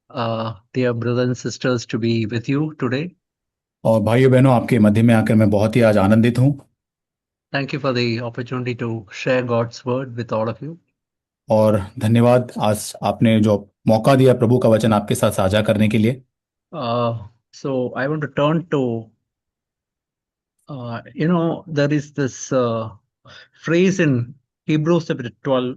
Dear brothers and sisters, to be with you today. और भाइयों बहनों, आपके मध्य में आकर मैं बहुत ही आज आनंदित हूँ। Thank you for the opportunity to share God's word with all of you. और धन्यवाद आज आपने जो मौका दिया प्रभु का वचन आपके साथ साझा करने के लिए। So I want to turn to, there is this phrase in Hebrews chapter 12.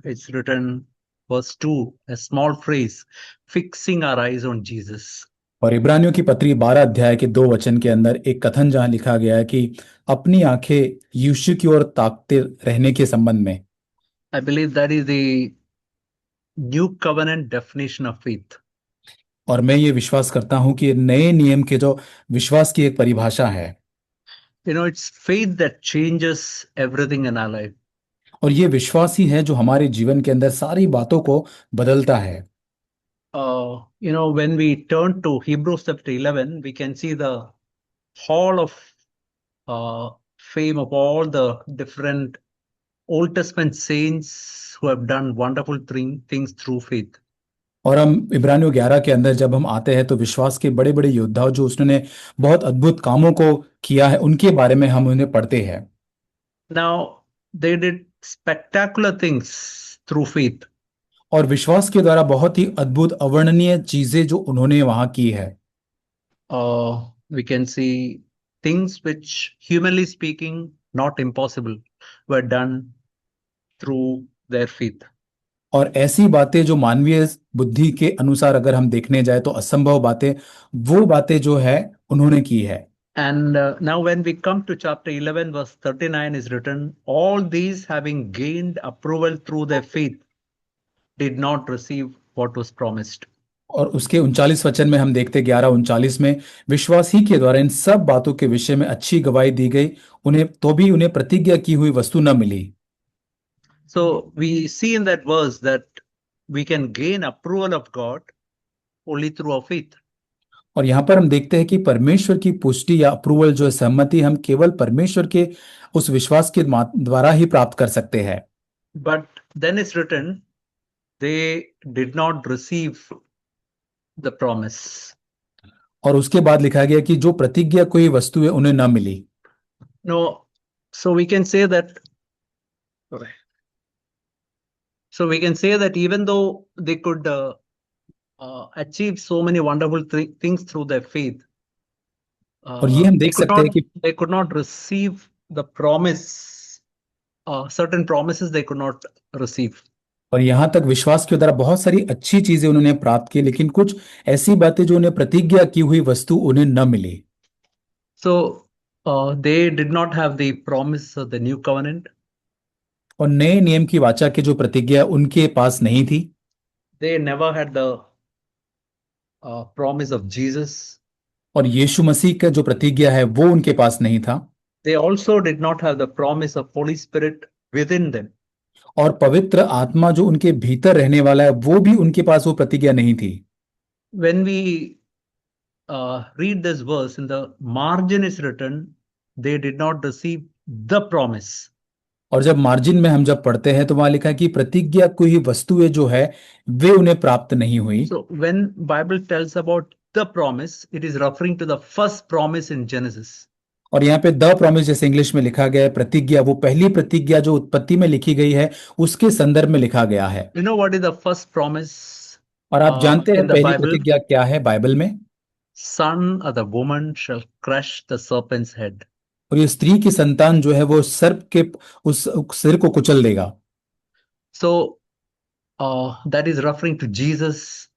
It's written, verse 2, a small phrase, fixing our eyes on Jesus. और इब्रानियों की पत्री 12 अध्याय के 2 वचन के अंदर एक कथन जहाँ लिखा गया है कि अपनी आंखें यीशु की ओर ताकते रहने के संबंध में। I believe that is the new covenant definition of faith. और मैं ये विश्वास करता हूँ कि नए नियम के जो विश्वास की एक परिभाषा है, It's faith that changes everything in our life. और ये विश्वास ही है जो हमारे जीवन के अंदर सारी बातों को बदलता है। When we turn to Hebrews chapter 11, we can see the hall of fame of all the different Old Testament saints who have done wonderful things through faith. और हम इब्रानियों 11 के अंदर जब हम आते हैं तो विश्वास के बड़े बड़े योद्धाओं जो उसने बहुत अद्भुत कामों को किया है उनके बारे में हम उन्हें पढ़ते हैं। Now, they did spectacular things through faith. और विश्वास के द्वारा बहुत ही अद्भुत अवर्णनीय चीजें जो उन्होंने वहां की है। We can see things which, humanly speaking, not impossible, were done through their faith. और ऐसी बातें जो मानवीय बुद्धि के अनुसार अगर हम देखने जाए तो असंभव बातें, वो बातें जो है उन्होंने की है। And now, when we come to chapter 11, verse 39, is written, all these having gained approval through their faith did not receive what was promised. और उसके 39 वचन में हम देखते 11:39 में, विश्वास ही के द्वारा इन सब बातों के विषय में अच्छी गवाही दी गई, उन्हें तो भी उन्हें प्रतिज्ञा की हुई वस्तु न मिली। So we see in that verse that we can gain approval of God only through our faith. और यहाँ पर हम देखते हैं कि परमेश्वर की पुष्टि या अप्रूवल जो है, सहमति, हम केवल परमेश्वर के उस विश्वास के द्वारा ही प्राप्त कर सकते हैं। But then it's written, they did not receive the promise. और उसके बाद लिखा गया कि जो प्रतिज्ञा कोई वस्तु है उन्हें न मिली। No, so we can say that. So we can say that even though they could achieve so many wonderful things through their faith, और ये हम देख सकते हैं कि they could not receive the promise. Certain promises they could not receive. और यहाँ तक विश्वास के द्वारा बहुत सारी अच्छी चीजें उन्होंने प्राप्त की, लेकिन कुछ ऐसी बातें जो उन्हें प्रतिज्ञा की हुई वस्तु उन्हें न मिली। So they did not have the promise of the new covenant. और नए नियम की वाचा की जो प्रतिज्ञा उनके पास नहीं थी। They never had the promise of Jesus. और यीशु मसीह का जो प्रतिज्ञा है वो उनके पास नहीं था। They also did not have the promise of Holy Spirit within them. और पवित्र आत्मा जो उनके भीतर रहने वाला है वो भी उनके पास वो प्रतिज्ञा नहीं थी। When we read this verse, in the margin is written, they did not receive the promise. और जब मार्जिन में हम जब पढ़ते हैं तो वहां लिखा है कि प्रतिज्ञा कोई वस्तुएं जो है वे उन्हें प्राप्त नहीं हुई। So when Bible tells about the promise, it is referring to the first promise in Genesis. और यहाँ पे द प्रॉमिस जैसे इंग्लिश में लिखा गया है, प्रतिज्ञा, वो पहली प्रतिज्ञा जो उत्पत्ति में लिखी गई है उसके संदर्भ में लिखा गया है। You know what is the first promise और आप जानते हैं in the पहली Bible? प्रतिज्ञा क्या है बाइबल में? Son of the woman shall crush the serpent's head. और ये स्त्री की संतान जो है वो सर्प के उस सिर को कुचल देगा। So that is referring to Jesus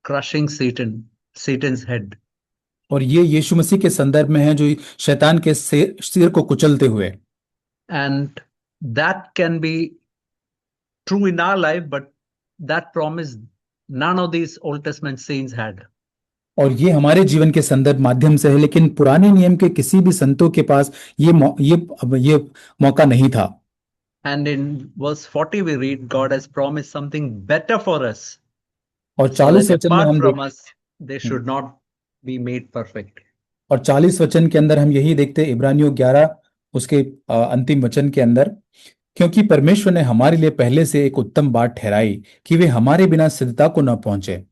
crushing Satan's head. और ये यीशु मसीह के संदर्भ में है जो शैतान के सिर को कुचलते हुए। And that can be true in our life, but that promise none of these Old Testament saints had. और ये हमारे जीवन के संदर्भ माध्यम से है, लेकिन पुराने नियम के किसी भी संतों के पास ये मौका नहीं था। And in verse 40 we read, God has promised something better for us, और so 40 that वचन में apart हम from us they should not be made perfect. और 40 वचन के अंदर हम यही देखते हैं, इब्रानियों 11 उसके अंतिम वचन के अंदर, क्योंकि परमेश्वर ने हमारे लिए पहले से एक उत्तम बात ठहराई कि वे हमारे बिना सिद्धता को न पहुंचे।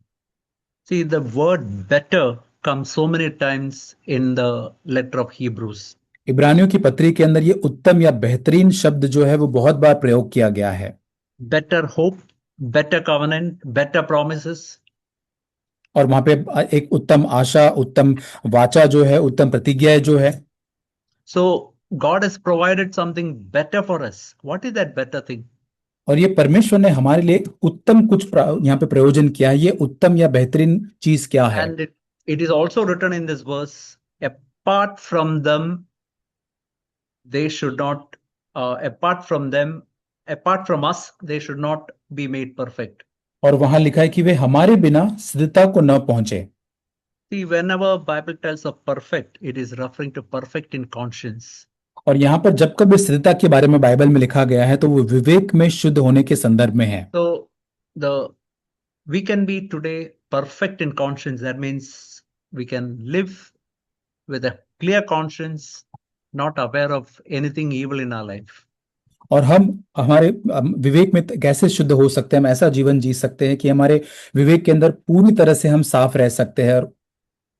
See, the word better comes so many times in the letter of Hebrews. इब्रानियों की पत्री के अंदर ये उत्तम या बेहतरीन शब्द जो है वो बहुत बार प्रयोग किया गया है। Better hope, better covenant, better promises. और वहां पे एक उत्तम आशा, उत्तम वाचा जो है, उत्तम प्रतिज्ञा जो है। So God has provided something better for us. What is that better thing? और ये परमेश्वर ने हमारे लिए उत्तम कुछ यहाँ पे प्रयोजन किया है। ये उत्तम या बेहतरीन चीज क्या है? And it is also written in this verse, apart from them, they should not, apart from us, they should not be made perfect. और वहां लिखा है कि वे हमारे बिना सिद्धता को न पहुंचे। See, whenever Bible tells of perfect, it is referring to perfect in conscience. और यहाँ पर जब कभी सिद्धता के बारे में बाइबल में लिखा गया है तो वो विवेक में शुद्ध होने के संदर्भ में है। So we can be today perfect in conscience. That means we can live with a clear conscience, not aware of anything evil in our life. और हम हमारे विवेक में कैसे शुद्ध हो सकते हैं? हम ऐसा जीवन जी सकते हैं कि हमारे विवेक के अंदर पूरी तरह से हम साफ रह सकते हैं। और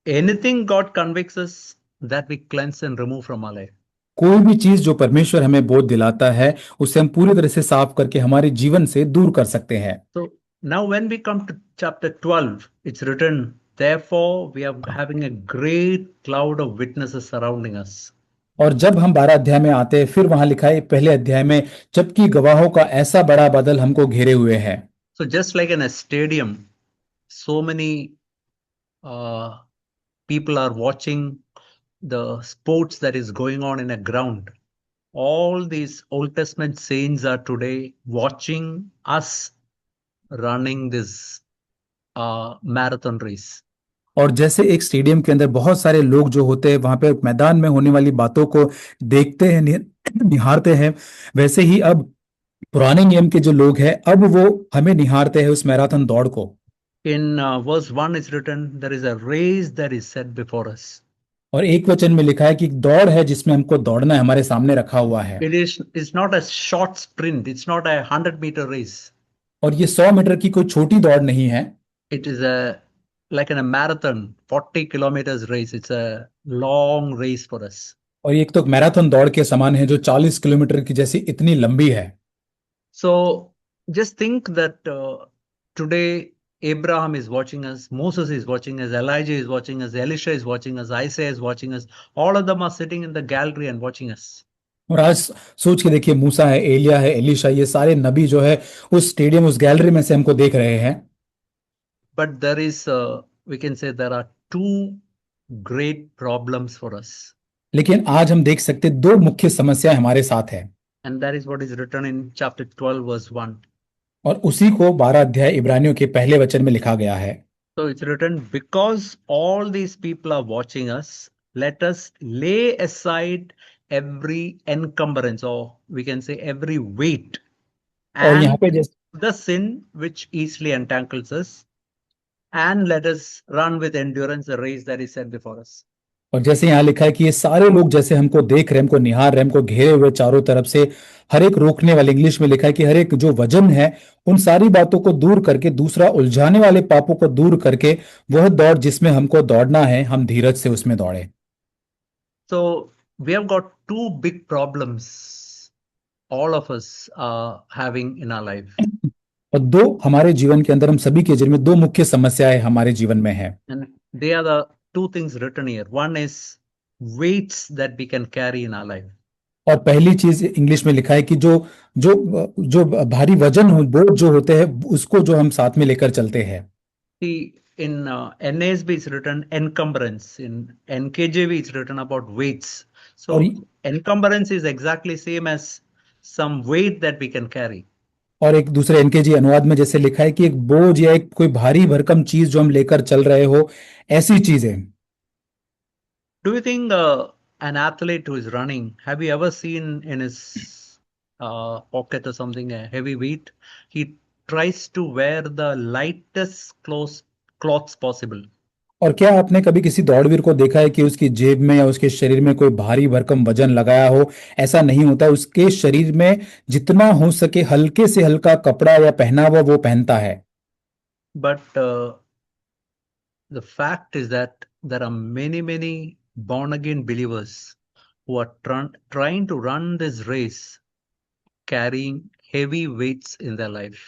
Anything God convicts us, that we cleanse and remove from our life. कोई भी चीज जो परमेश्वर हमें बोध दिलाता है उसे हम पूरी तरह से साफ करके हमारे जीवन से दूर कर सकते हैं। So now when we come to chapter 12, it's written, therefore we are having a great cloud of witnesses surrounding us. और जब हम 12 अध्याय में आते हैं फिर वहां लिखा है पहले अध्याय में, जबकि गवाहों का ऐसा बड़ा बादल हमको घेरे हुए है। So just like in a stadium, so many people are watching the sports that is going on in a ground. All these Old Testament saints are today watching us running this marathon race. और जैसे एक stadium के अंदर बहुत सारे लोग जो होते हैं वहां पे मैदान में होने वाली बातों को देखते हैं, निहारते हैं, वैसे ही अब पुराने नियम के जो लोग हैं अब वो हमें निहारते हैं उस मैराथन दौड़ को। In verse 1 is written, there is a race that is set before us. और एक वचन में लिखा है कि दौड़ है जिसमें हमको दौड़ना है, हमारे सामने रखा हुआ है। It's not a short sprint. It's not a 100-meter race. और ये 100 मीटर की कोई छोटी दौड़ नहीं है। It is like in a marathon, 40 kilometers race. It's a long race for us. और ये एक तो मैराथन दौड़ के समान है जो 40 किलोमीटर की जैसी इतनी लंबी है। So just think that today Abraham is watching us, Moses is watching us, Elijah is watching us, Elisha is watching us, Isaiah is watching us. All of them are sitting in the gallery and watching us. और आज सोच के देखिए, मूसा है, एलिया है, Elisha, ये सारे नबी जो है उस स्टेडियम, उस गैलरी में से हमको देख रहे हैं। But there is, we can say there are two great problems for us. लेकिन आज हम देख सकते हैं दो मुख्य समस्याएं हमारे साथ है। And that is what is written in chapter 12 verse 1. और उसी को 12 अध्याय इब्रानियों के पहले वचन में लिखा गया है। So it's written, because all these people are watching us, let us lay aside every encumbrance, or we can say every weight, और यहाँ पे and the sin which easily entangles us, and let us run with endurance the race that is set before us. और जैसे यहाँ लिखा है कि ये सारे लोग जैसे हमको देख रहे हैं, हमको निहार रहे हैं, हमको घेरे हुए चारों तरफ से, हर एक रोकने वाले, इंग्लिश में लिखा है कि हर एक जो वजन है उन सारी बातों को दूर करके, दूसरा उलझाने वाले पापों को दूर करके, वह दौड़ जिसमें हमको दौड़ना है, हम धीरज से उसमें दौड़े। So we have got two big problems all of us are having in our life. और दो हमारे जीवन के अंदर, हम सभी के जीवन में दो मुख्य समस्याएं हमारे जीवन में है। And they are the two things written here. One is weights that we can carry in our life. और पहली चीज इंग्लिश में लिखा है कि जो जो जो भारी वजन हो, बोझ जो होते हैं, उसको जो हम साथ में लेकर चलते हैं। See, in NASB it's written encumbrance. In NKJV it's written about weights. So encumbrance is exactly same as some weight that we can carry. और एक दूसरे एनकेजी अनुवाद में जैसे लिखा है कि एक बोझ या एक कोई भारी भरकम चीज जो हम लेकर चल रहे हो, ऐसी चीज है। Do you think an athlete who is running, have you ever seen in his pocket or something a heavy weight? He tries to wear the lightest clothes possible. और क्या आपने कभी किसी दौड़वीर को देखा है कि उसकी जेब में या उसके शरीर में कोई भारी भरकम वजन लगाया हो? ऐसा नहीं होता। उसके शरीर में जितना हो सके हल्के से हल्का कपड़ा या पहनावा वो पहनता है। But the fact is that there are many born again believers who are trying to run this race carrying heavy weights in their life.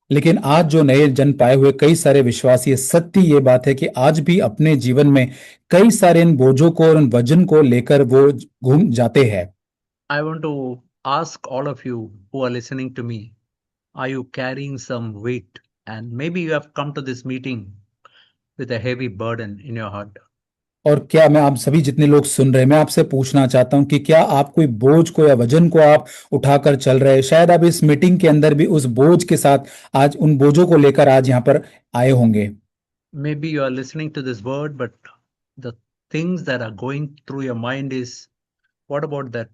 लेकिन आज जो नए जन पाए हुए कई सारे विश्वासी, सत्य ये बात है कि आज भी अपने जीवन में कई सारे इन बोझों को और इन वजन को लेकर वो घूम जाते हैं। I want to ask all of you who are listening to me, are you carrying some weight? And maybe you have come to this meeting with a heavy burden in your heart. और क्या मैं आप सभी जितने लोग सुन रहे हैं, मैं आपसे पूछना चाहता हूं कि क्या आप कोई बोझ को या वजन को आप उठाकर चल रहे हैं? शायद आप इस मीटिंग के अंदर भी उस बोझ के साथ आज उन बोझों को लेकर आज यहाँ पर आए होंगे। Maybe you are listening to this word, but the things that are going through your mind is, what about that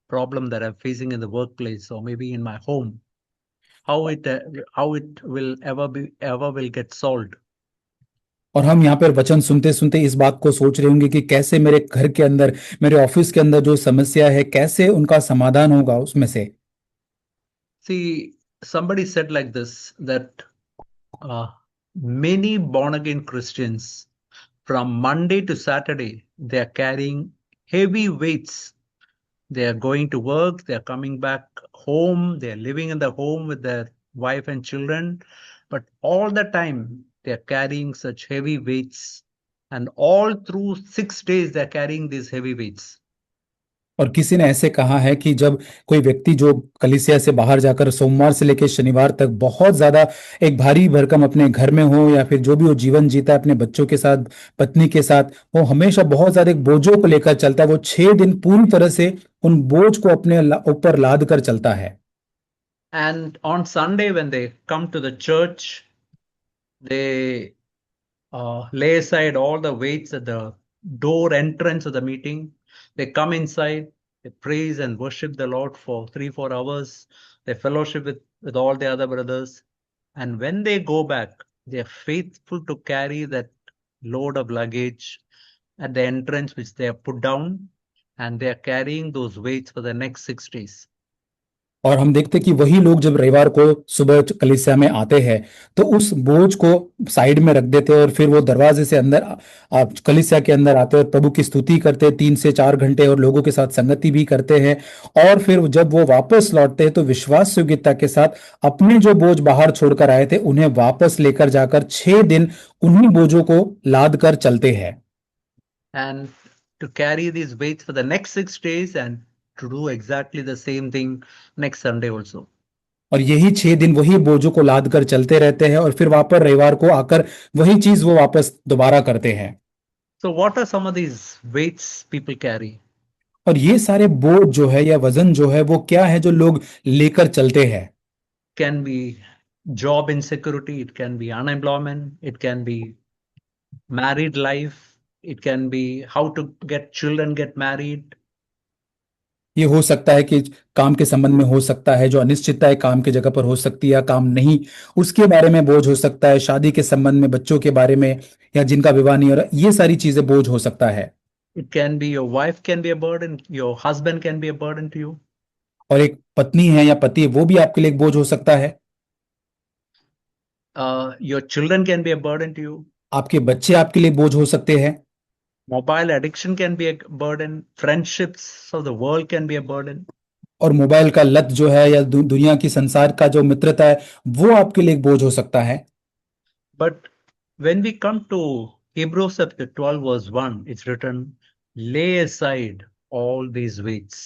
problem that I'm facing in the workplace or maybe in my home? How it will ever will get solved? और हम यहाँ पर वचन सुनते सुनते इस बात को सोच रहे होंगे कि कैसे मेरे घर के अंदर, मेरे ऑफिस के अंदर जो समस्या है, कैसे उनका समाधान होगा उसमें से। See, somebody said like this, that many born again Christians from Monday to Saturday, they are carrying heavy weights. They are going to work, they are coming back home, they are living in the home with their wife and children, but all the time they are carrying such heavy weights, and all through 6 days they are carrying these heavy weights. और किसी ने ऐसे कहा है कि जब कोई व्यक्ति जो कलीसिया से बाहर जाकर सोमवार से लेकर शनिवार तक बहुत ज्यादा एक भारी भरकम अपने घर में हो या फिर जो भी वो जीवन जीता है अपने बच्चों के साथ, पत्नी के साथ, वो हमेशा बहुत ज्यादा एक बोझों को लेकर चलता है। वो 6 दिन पूरी तरह से उन बोझ को अपने ऊपर लाद कर चलता है। And on Sunday when they come to the church, they lay aside all the weights at the door entrance of the meeting. They come inside, they praise and worship the Lord for 3-4 hours. They fellowship with all the other brothers. And when they go back, they are faithful to carry that load of luggage at the entrance, which they have put down, and they are carrying those weights for the next 6 days. और हम देखते कि वही लोग जब रविवार को सुबह कलीसिया में आते हैं तो उस बोझ को साइड में रख देते हैं और फिर वो दरवाजे से अंदर कलीसिया के अंदर आते हैं और प्रभु की स्तुति करते हैं 3 से 4 घंटे और लोगों के साथ संगति भी करते हैं। और फिर जब वो वापस लौटते हैं तो विश्वास योग्यता के साथ अपने जो बोझ बाहर छोड़कर आए थे उन्हें वापस लेकर जाकर 6 दिन उन्हीं बोझों को लाद कर चलते हैं। And to carry these weights for the next 6 days and to do exactly the same thing next Sunday also. और यही 6 दिन वही बोझों को लाद कर चलते रहते हैं और फिर वापस रविवार को आकर वही चीज वो वापस दोबारा करते हैं। So what are some of these weights people carry? और ये सारे बोझ जो है या वजन जो है वो क्या है जो लोग लेकर चलते हैं? Can be job insecurity, it can be unemployment, it can be married life, it can be how to get children get married. ये हो सकता है कि काम के संबंध में हो सकता है, जो अनिश्चितता है काम की जगह पर हो सकती है या काम नहीं, उसके बारे में बोझ हो सकता है, शादी के संबंध में, बच्चों के बारे में या जिनका विवाह नहीं हो रहा, ये सारी चीजें बोझ हो सकता है। It can be your wife can be a burden, your husband can be a burden to you. और एक पत्नी है या पति है वो भी आपके लिए एक बोझ हो सकता है। Your children can be a burden to you. आपके बच्चे आपके लिए बोझ हो सकते हैं। Mobile addiction can be a burden. Friendships of the world can be a burden. और मोबाइल का लत जो है या दुनिया की संसार का जो मित्रता है वो आपके लिए एक बोझ हो सकता है। But when we come to Hebrews chapter 12 verse 1, it's written, lay aside all these weights.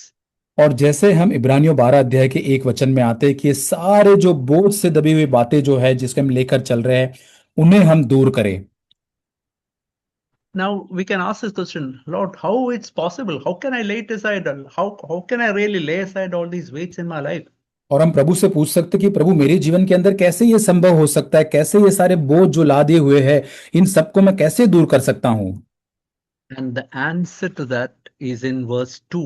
और जैसे हम इब्रानियों 12 अध्याय के 1 वचन में आते हैं कि ये सारे जो बोझ से दबी हुई बातें जो है जिसके हम लेकर चल रहे हैं उन्हें हम दूर करें। Now we can ask this question, Lord, how it's possible? How can I lay it aside? How can I really lay aside all these weights in my life? और हम प्रभु से पूछ सकते कि प्रभु मेरे जीवन के अंदर कैसे ये संभव हो सकता है, कैसे ये सारे बोझ जो लादे हुए हैं इन सबको मैं कैसे दूर कर सकता हूं? And the answer to that is in verse 2,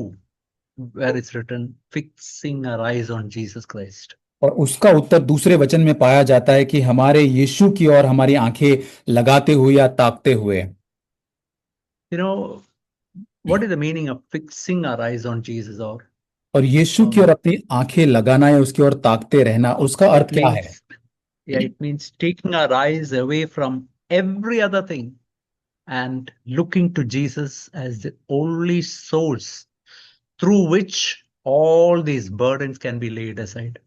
where it's written, fixing our eyes on Jesus Christ. और उसका उत्तर दूसरे वचन में पाया जाता है कि हमारे यीशु की ओर हमारी आंखें लगाते हुए या ताकते हुए। You know, what is the meaning of fixing our eyes on Jesus? और यीशु की ओर अपनी आंखें लगाना या उसकी ओर ताकते रहना, उसका अर्थ क्या है? Yeah, it means taking our eyes away from every other thing and looking to Jesus as the only source through which all these burdens can be laid aside.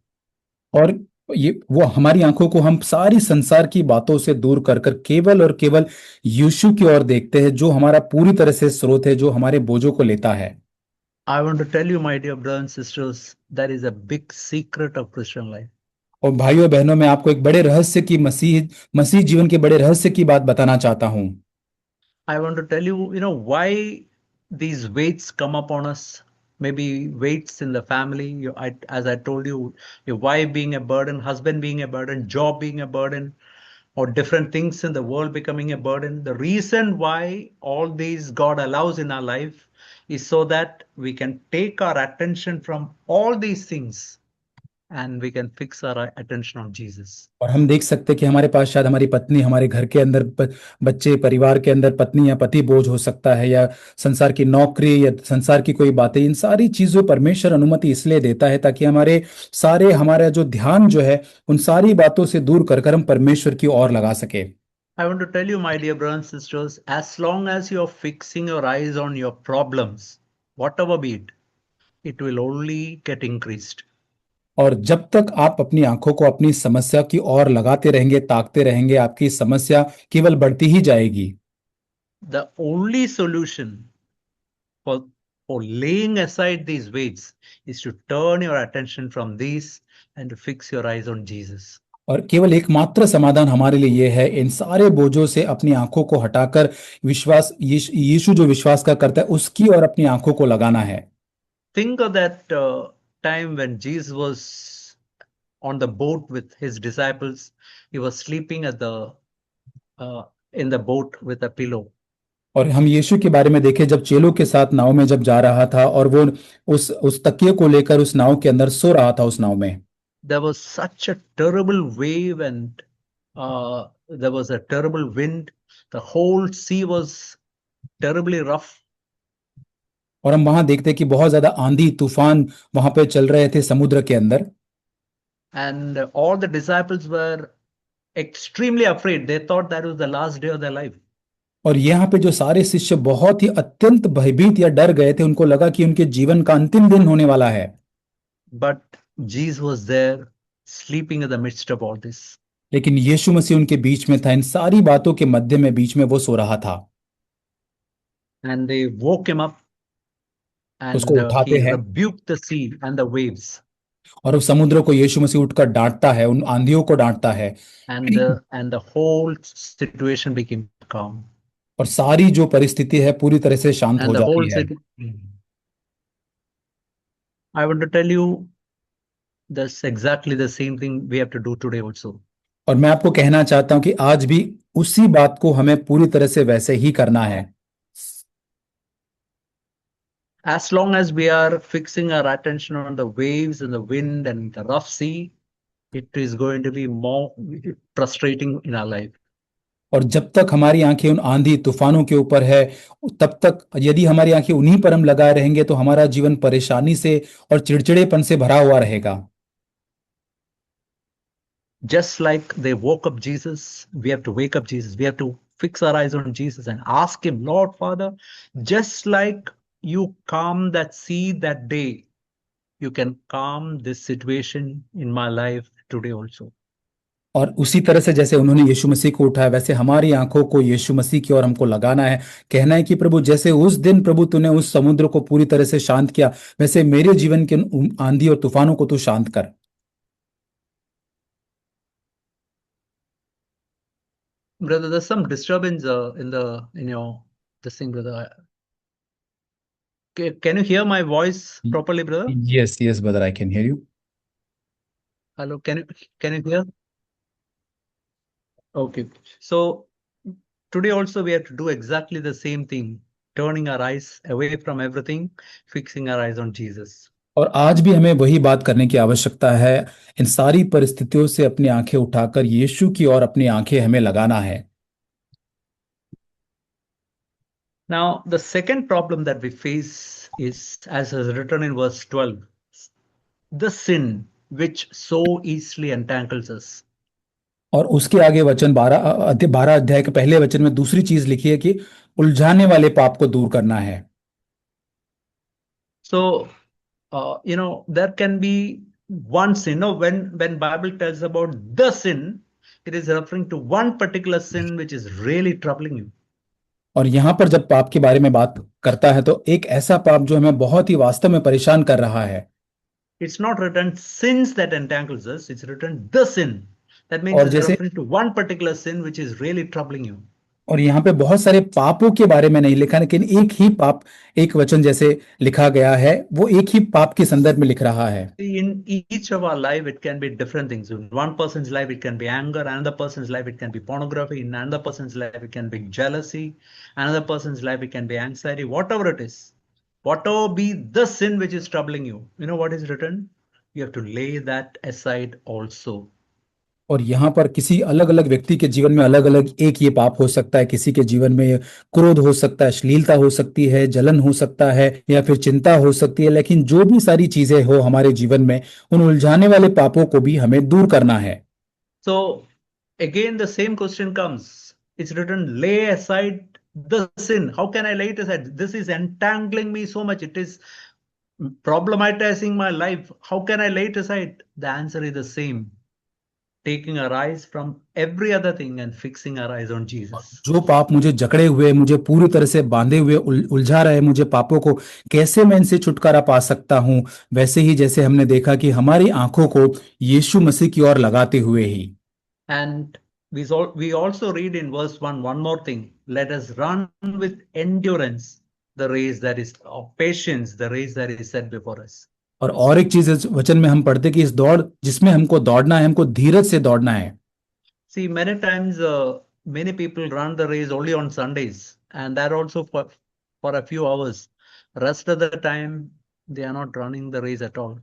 और ये वो हमारी आंखों को हम सारी संसार की बातों से दूर कर कर केवल और केवल यीशु की ओर देखते हैं, जो हमारा पूरी तरह से स्रोत है, जो हमारे बोझों को लेता है। I want to tell you, my dear brothers and sisters, that is a big secret of Christian life. और भाइयों बहनों, मैं आपको एक बड़े रहस्य की मसीह मसीह जीवन के बड़े रहस्य की बात बताना चाहता हूं। I want to tell you, why these weights come upon us. Maybe weights in the family. As I told you, your wife being a burden, husband being a burden, job being a burden, or different things in the world becoming a burden. The reason why all these God allows in our life is so that we can take our attention from all these things and we can fix our attention on Jesus. और हम देख सकते हैं कि हमारे पास शायद हमारी पत्नी, हमारे घर के अंदर बच्चे, परिवार के अंदर पत्नी या पति बोझ हो सकता है, या संसार की नौकरी या संसार की कोई बातें। इन सारी चीजों परमेश्वर अनुमति इसलिए देता है ताकि हमारा जो ध्यान जो है उन सारी बातों से दूर कर कर हम परमेश्वर की ओर लगा सके। I want to tell you, my dear brothers and sisters, as long as you're fixing your eyes on your problems, whatever be it, it will only get increased. और जब तक आप अपनी आंखों को अपनी समस्या की ओर लगाते रहेंगे, ताकते रहेंगे, आपकी समस्या केवल बढ़ती ही जाएगी। The only solution for laying aside these weights is to turn your attention from these and to fix your eyes on Jesus. और केवल एकमात्र समाधान हमारे लिए यह है, इन सारे बोझों से अपनी आंखों को हटाकर यीशु जो विश्वास का करता है उसकी और अपनी आंखों को लगाना है। Think of that time when Jesus was on the boat with his disciples. He was sleeping in the boat with a pillow. और हम यीशु के बारे में देखें, जब चेलों के साथ नाव में जब जा रहा था और वो उस तकिए को लेकर उस नाव के अंदर सो रहा था उस नाव में। There was such a terrible wave and there was a terrible wind. The whole sea was terribly rough. और हम वहां देखते कि बहुत ज्यादा आंधी तूफान वहां पे चल रहे थे समुद्र के अंदर। And all the disciples were extremely afraid. They thought that was the last day of their life. और यहाँ पे जो सारे शिष्य बहुत ही अत्यंत भयभीत या डर गए थे, उनको लगा कि उनके जीवन का अंतिम दिन होने वाला है। But Jesus was there, sleeping in the midst of all this. लेकिन यीशु मसीह उनके बीच में था, इन सारी बातों के मध्य में बीच में वो सो रहा था। And they woke him up उसको and उठाते he हैं rebuked the sea and the waves. और उस समुद्र को यीशु मसीह उठकर डांटता है, उन आंधियों को डांटता है। And the whole situation became calm. और सारी जो परिस्थिति है पूरी तरह से शांत हो And the whole जाती है। city. I want to tell you, that's exactly the same thing we have to do today also. और मैं आपको कहना चाहता हूं कि आज भी उसी बात को हमें पूरी तरह से वैसे ही करना है। As long as we are fixing our attention on the waves and the wind and the rough sea, it is going to be more frustrating in our life. और जब तक हमारी आंखें उन आंधी तूफानों के ऊपर है, तब तक यदि हमारी आंखें उन्हीं पर हम लगाए रहेंगे तो हमारा जीवन परेशानी से और चिड़चिड़ेपन से भरा हुआ रहेगा। Just like they woke up Jesus, we have to wake up Jesus. We have to fix our eyes on Jesus and ask him, Lord Father, just like you calm that sea that day, you can calm this situation in my life today also. और उसी तरह से जैसे उन्होंने यीशु मसीह को उठाया, वैसे हमारी आंखों को यीशु मसीह की ओर हमको लगाना है। कहना है कि प्रभु, जैसे उस दिन प्रभु तूने उस समुद्र को पूरी तरह से शांत किया, वैसे मेरे जीवन के उन आंधी और तूफानों को तू शांत कर। Brother, there's some disturbance in your this thing, brother. Can you hear my voice properly, brother? Yes, brother, I can hear you. Hello, can you hear? Okay. So today also we have to do exactly the same thing, turning our eyes away from everything, fixing our eyes on Jesus. और आज भी हमें वही बात करने की आवश्यकता है। इन सारी परिस्थितियों से अपनी आंखें उठाकर यीशु की ओर अपनी आंखें हमें लगाना है। Now, the second problem that we face is, as is written in verse 12, the sin which so easily entangles us. और उसके आगे वचन 12 अध्याय के पहले वचन में दूसरी चीज लिखी है कि उलझाने वाले पाप को दूर करना है। So, there can be one sin. No, when Bible tells about the sin, it is referring to one particular sin which is really troubling you. और यहां पर जब पाप के बारे में बात करता है तो एक ऐसा पाप जो हमें बहुत ही वास्तव में परेशान कर रहा है। It's not written sins that entangles us. It's written the sin. That means और it's जैसे referring to one particular sin which is really troubling you. और यहाँ पे बहुत सारे पापों के बारे में नहीं लिखा, लेकिन एक ही पाप, एक वचन जैसे लिखा गया है, वो एक ही पाप के संदर्भ में लिख रहा है। See, in each of our life, it can be different things. In one person's life, it can be anger. Another person's life, it can be pornography. In another person's life, it can be jealousy. Another person's life, it can be anxiety. Whatever it is, whatever be the sin which is troubling you, you know what is written? You have to lay that aside also. और यहाँ पर किसी अलग अलग व्यक्ति के जीवन में अलग अलग एक ये पाप हो सकता है। किसी के जीवन में क्रोध हो सकता है, अश्लीलता हो सकती है, जलन हो सकता है, या फिर चिंता हो सकती है। लेकिन जो भी सारी चीजें हो हमारे जीवन में, उन उलझाने वाले पापों को भी हमें दूर करना है। So again, the same question comes. It's written, lay aside the sin. How can I lay it aside? This is entangling me so much. It is problematizing my life. How can I lay it aside? The answer is the same. Taking our eyes from every other thing and fixing our eyes on Jesus. जो पाप मुझे जकड़े हुए, मुझे पूरी तरह से बांधे हुए, उलझा रहे मुझे पापों को, कैसे मैं इनसे छुटकारा पा सकता हूं? वैसे ही जैसे हमने देखा कि हमारी आंखों को यीशु मसीह की ओर लगाते हुए ही। And we also read in verse 1 one more thing. Let us run with endurance the race that is of patience, the race that is set before us. और एक चीज इस वचन में हम पढ़ते कि इस दौड़ जिसमें हमको दौड़ना है, हमको धीरज से दौड़ना है। See, many times many people run the race only on Sundays, and that also for a few hours. Rest of the time, they are not running the race at all.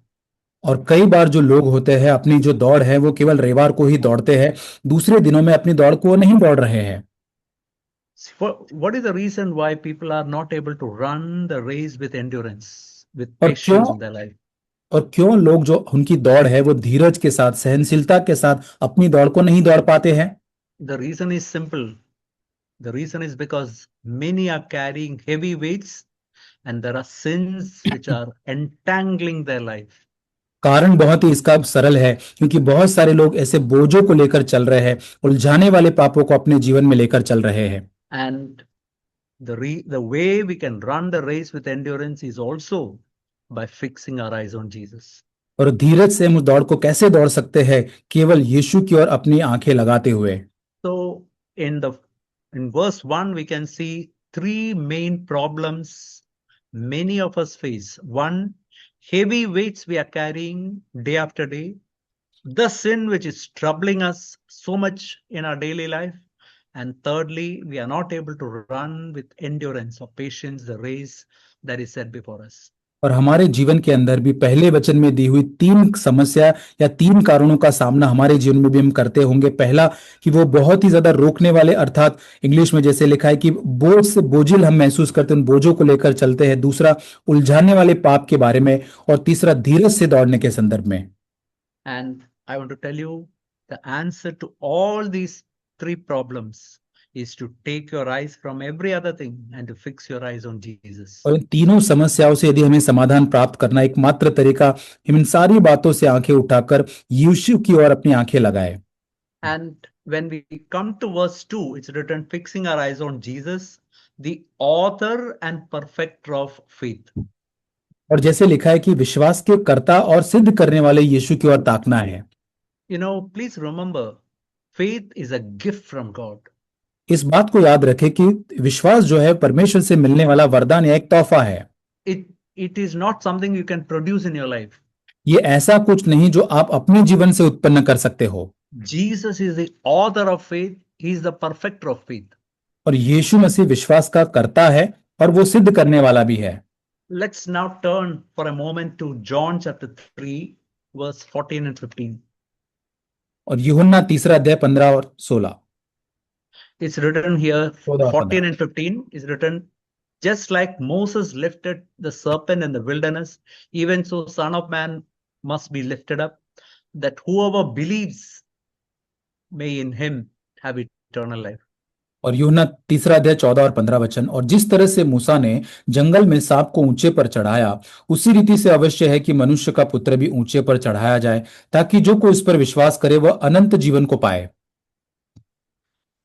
और कई बार जो लोग होते हैं, अपनी जो दौड़ है वो केवल रविवार को ही दौड़ते हैं, दूसरे दिनों में अपनी दौड़ को नहीं दौड़ रहे हैं। What is the reason why people are not able to run the race with endurance, with और patience in their life? और क्यों लोग जो उनकी दौड़ है वो धीरज के साथ, सहनशीलता के साथ अपनी दौड़ को नहीं दौड़ पाते हैं? The reason is simple. The reason is because many are carrying heavy weights and there are sins which are entangling their life. कारण बहुत ही इसका सरल है, क्योंकि बहुत सारे लोग ऐसे बोझों को लेकर चल रहे हैं, उलझाने वाले पापों को अपने जीवन में लेकर चल रहे हैं। And the way we can run the race with endurance is also by fixing our eyes on Jesus. और धीरज से हम उस दौड़ को कैसे दौड़ सकते हैं? केवल यीशु की ओर अपनी आंखें लगाते हुए। So in verse 1 we can see three main problems many of us face. One, heavy weights we are carrying day after day. The sin which is troubling us so much in our daily life. And thirdly, we are not able to run with endurance or patience the race that is set before us. और हमारे जीवन के अंदर भी पहले वचन में दी हुई तीन समस्या या तीन कारणों का सामना हमारे जीवन में भी हम करते होंगे। पहला कि वो बहुत ही ज्यादा रोकने वाले, अर्थात इंग्लिश में जैसे लिखा है कि बोझ से बोझिल हम महसूस करते हैं, उन बोझों को लेकर चलते हैं। दूसरा, उलझाने वाले पाप के बारे में। और तीसरा, धीरज से दौड़ने के संदर्भ में। And I want to tell you the answer to all these three problems is to take your eyes from every other thing and to fix your eyes on Jesus. और इन तीनों समस्याओं से यदि हमें समाधान प्राप्त करना, एकमात्र तरीका इन सारी बातों से आंखें उठाकर यीशु की ओर अपनी आंखें लगाए। And when we come to verse 2, it's written, fixing our eyes on Jesus, the author and perfecter of faith. और जैसे लिखा है कि विश्वास के कर्ता और सिद्ध करने वाले यीशु की ओर ताकना है। You know, please remember, faith is a gift from God. इस बात को याद रखें कि विश्वास जो है परमेश्वर से मिलने वाला वरदान या एक तोहफा है। It is not something you can produce in your life. ये ऐसा कुछ नहीं जो आप अपने जीवन से उत्पन्न कर सकते हो। Jesus is the author of faith. He is the perfecter of faith. और यीशु मसीह विश्वास का कर्ता है और वो सिद्ध करने वाला भी है। Let's now turn for a moment to John chapter 3, verse 14 and 15. और यूहन्ना 3 अध्याय 15 और 16। It's written here, 14 14 and 15 is written, just like Moses lifted the serpent in the wilderness, even so Son of Man must be lifted up, that whoever believes may in him have eternal life. और यूहन्ना 3 अध्याय 14 और 15 वचन, और जिस तरह से मूसा ने जंगल में सांप को ऊंचे पर चढ़ाया, उसी रीति से अवश्य है कि मनुष्य का पुत्र भी ऊंचे पर चढ़ाया जाए, ताकि जो कोई इस पर विश्वास करे वह अनंत जीवन को पाए।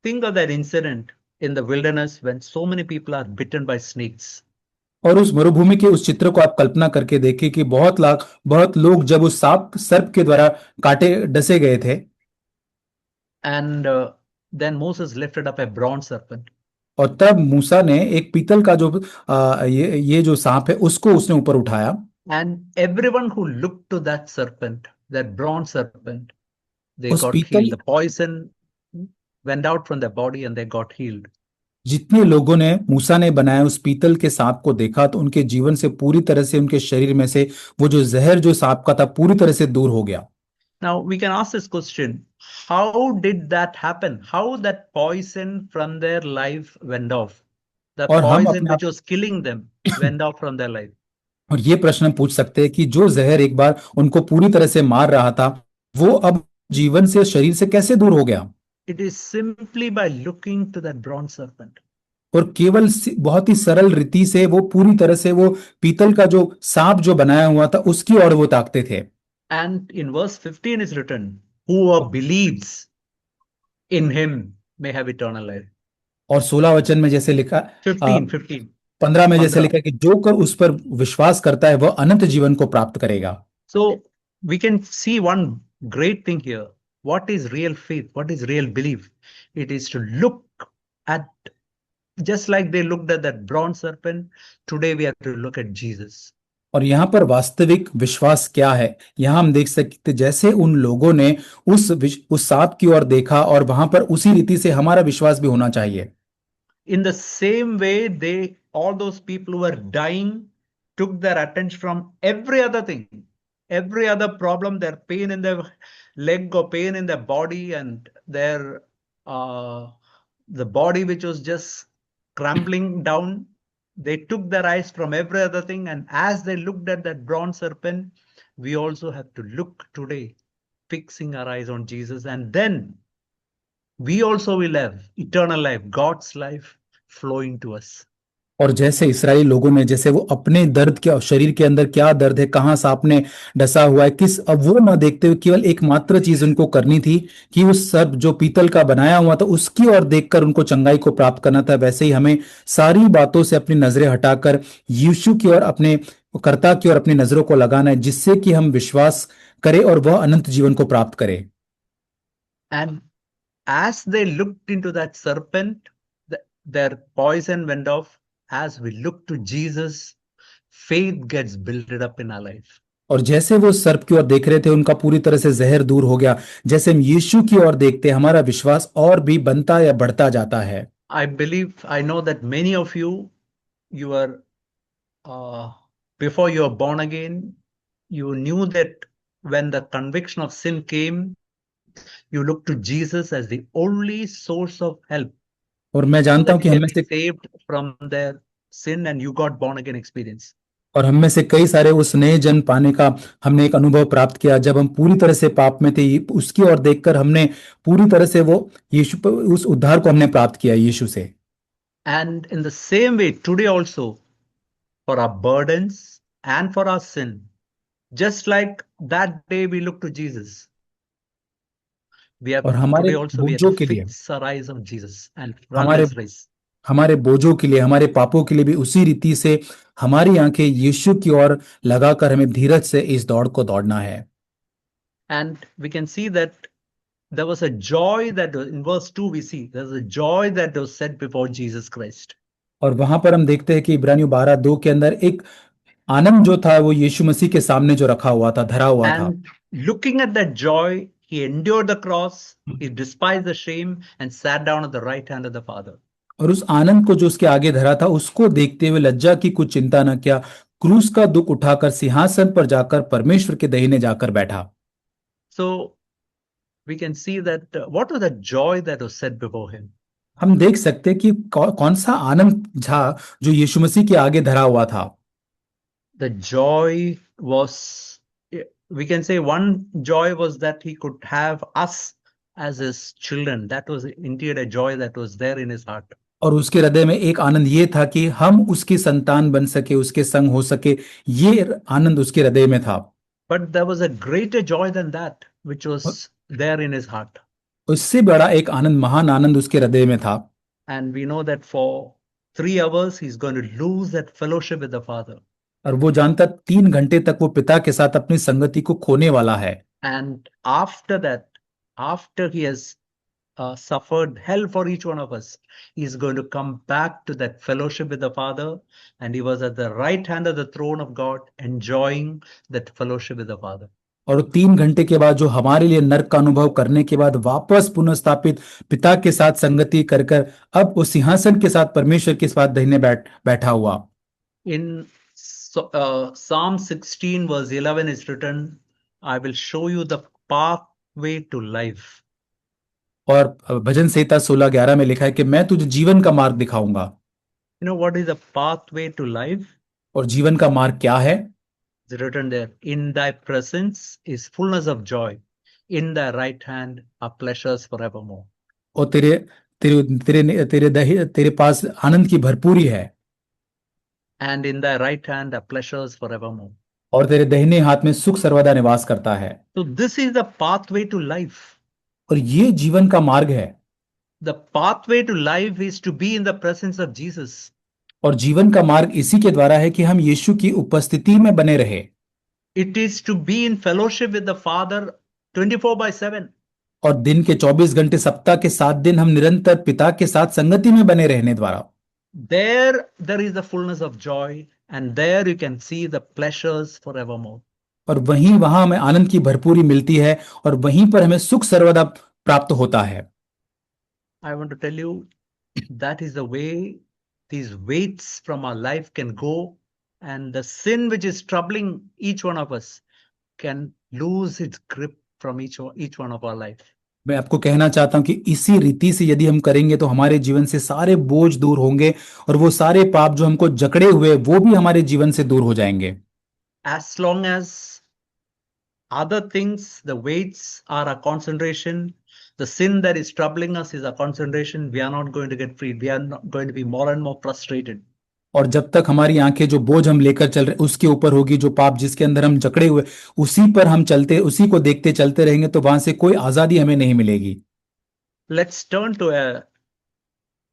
Think of that incident in the wilderness when so many people are bitten by snakes. और उस मरुभूमि के उस चित्र को आप कल्पना करके देखिए कि बहुत लोग जब उस सांप सर्प के द्वारा काटे डसे गए थे, And then Moses lifted up a bronze serpent. और तब मूसा ने एक पीतल का जो ये जो सांप है उसको उसने ऊपर उठाया, And everyone who looked to that serpent, that bronze serpent, they उस got पीतल healed. The poison went out from their body and they got healed. जितने लोगों ने मूसा ने बनाया उस पीतल के सांप को देखा, तो उनके जीवन से पूरी तरह से, उनके शरीर में से वो जो जहर जो सांप का था पूरी तरह से दूर हो गया। Now we can ask this question: how did that happen? How that poison from their life went off? The और हम poison अपने which was killing them went off from their life. और ये प्रश्न हम पूछ सकते हैं कि जो जहर एक बार उनको पूरी तरह से मार रहा था, वो अब जीवन से, शरीर से कैसे दूर हो गया? It is simply by looking to that bronze serpent. और केवल बहुत ही सरल रीति से वो पूरी तरह से वो पीतल का जो सांप जो बनाया हुआ था उसकी ओर वो ताकते थे। And in verse 15 is written, whoever believes in him may have eternal life. और 16 वचन में जैसे लिखा, 15 में जैसे लिखा कि जो कर उस पर विश्वास करता है वह अनंत जीवन को प्राप्त करेगा। So we can see one great thing here. What is real faith? What is real belief? It is to look at, just like they looked at that bronze serpent, today we have to look at Jesus. और यहाँ पर वास्तविक विश्वास क्या है, यहाँ हम देख सकते जैसे उन लोगों ने उस सांप की ओर देखा, और वहां पर उसी रीति से हमारा विश्वास भी होना चाहिए। In the same way, all those people who were dying took their attention from every other thing, every other problem, their pain in their leg or pain in their body, and their the body which was just crumbling down. They took their eyes from every other thing, and as they looked at that bronze serpent, we also have to look today, fixing our eyes on Jesus, and then we also will have eternal life, God's life flowing to us. और जैसे Israeli लोगों ने, जैसे वो अपने दर्द के, शरीर के अंदर क्या दर्द है, कहाँ सांप ने डसा हुआ है, किस, अब वो ना देखते हुए केवल एकमात्र चीज उनको करनी थी कि उस सर्प जो पीतल का बनाया हुआ था उसकी ओर देखकर उनको चंगाई को प्राप्त करना था। वैसे ही हमें सारी बातों से अपनी नजरें हटाकर यीशु की ओर, अपने कर्ता की ओर अपनी नजरों को लगाना है, जिससे कि हम विश्वास करें और वह अनंत जीवन को प्राप्त करें। And as they looked into that serpent, their poison went off. As we look to Jesus, faith gets built up in our life. और जैसे वो सर्प की ओर देख रहे थे उनका पूरी तरह से जहर दूर हो गया, जैसे हम यीशु की ओर देखते हैं हमारा विश्वास और भी बनता या बढ़ता जाता है। I know that many of you are before you are born again, you knew that when the conviction of sin came, you looked to Jesus as the only source of help. और मैं जानता हूं कि हमें से saved from their sin and you got born again experience. और हम में से कई सारे उस नए जन्म पाने का हमने एक अनुभव प्राप्त किया, जब हम पूरी तरह से पाप में थे, उसकी ओर देखकर हमने पूरी तरह से वो यीशु, उस उद्धार को हमने प्राप्त किया यीशु से। And in the same way today also, for our burdens and for our sin, just like that day we look to Jesus, we have और हमारे today also we have बोझों to के लिए, fix our eyes on Jesus and run this race. हमारे बोझों के लिए, हमारे पापों के लिए भी उसी रीति से हमारी आंखें यीशु की ओर लगाकर हमें धीरज से इस दौड़ को दौड़ना है। And we can see that there was a joy that in verse 2 we see there's a joy that was set before Jesus Christ. और वहां पर हम देखते हैं कि इब्रानियों 12:2 के अंदर एक आनंद जो था वो यीशु मसीह के सामने जो रखा हुआ था, धरा हुआ था। And looking at that joy, he endured the cross, he despised the shame and sat down at the right hand of the Father. और उस आनंद को जो उसके आगे धरा था उसको देखते हुए लज्जा की कुछ चिंता न किया, क्रूस का दुख उठाकर सिंहासन पर जाकर परमेश्वर के दाहिने जाकर बैठा। So we can see that what was the joy that was set before him. हम देख सकते हैं कि कौन सा आनंद था जो यीशु मसीह के आगे धरा हुआ था। The joy was, we can say one joy was that he could have us as his children. That was indeed a joy that was there in his heart. और उसके हृदय में एक आनंद ये था कि हम उसकी संतान बन सके, उसके संग हो सके, ये आनंद उसके हृदय में था। But there was a greater joy than that, which और was there in his heart. उससे बड़ा एक आनंद, महान आनंद उसके हृदय में था। And we know that for 3 hours, he's going to lose that fellowship with the Father. और वो जानता 3 घंटे तक वो पिता के साथ अपनी संगति को खोने वाला है। And after that, after he has suffered hell for each one of us, he's going to come back to that fellowship with the Father. And he was at the right hand of the throne of God, enjoying that fellowship with the Father. और 3 घंटे के बाद जो हमारे लिए नरक का अनुभव करने के बाद वापस पुनः स्थापित पिता के साथ संगति कर कर अब उस सिंहासन के साथ परमेश्वर के साथ दाहिने बैठा हुआ। In Psalm 16 verse 11 is written, I will show you the pathway to life. और भजन संहिता 16:11 में लिखा है कि मैं तुझे जीवन का मार्ग दिखाऊंगा। You know what is the pathway to life? और जीवन का मार्ग क्या है? It's written there, in thy presence is fullness of joy, in thy right hand are pleasures forevermore. और तेरे तेरे तेरे तेरे तेरे पास आनंद की भरपूरी है। And in thy right hand are pleasures forevermore. और तेरे दाहिने हाथ में सुख सर्वदा निवास करता है। So this is the pathway to life. और ये जीवन का मार्ग है। The pathway to life is to be in the presence of Jesus. और जीवन का मार्ग इसी के द्वारा है कि हम यीशु की उपस्थिति में बने रहे। It is to be in fellowship with the Father 24/7. और दिन के 24 घंटे सप्ताह के 7 दिन हम निरंतर पिता के साथ संगति में बने रहने द्वारा There is the fullness of joy, and there you can see the pleasures forevermore. और वहां हमें आनंद की भरपूरी मिलती है और वहीं पर हमें सुख सर्वदा प्राप्त होता है। I want to tell you that is the way these weights from our life can go, and the sin which is troubling each one of us can lose its grip from each one of our life. मैं आपको कहना चाहता हूं कि इसी रीति से यदि हम करेंगे तो हमारे जीवन से सारे बोझ दूर होंगे और वो सारे पाप जो हमको जकड़े हुए वो भी हमारे जीवन से दूर हो जाएंगे। As long as other things, the weights are a concentration, the sin that is troubling us is a concentration, we are not going to get freed. We are not going to be more and more frustrated. और जब तक हमारी आंखें जो बोझ हम लेकर चल रहे उसके ऊपर होगी, जो पाप जिसके अंदर हम जकड़े हुए उसी पर हम चलते, उसी को देखते चलते रहेंगे तो वहां से कोई आजादी हमें नहीं मिलेगी। Let's turn to a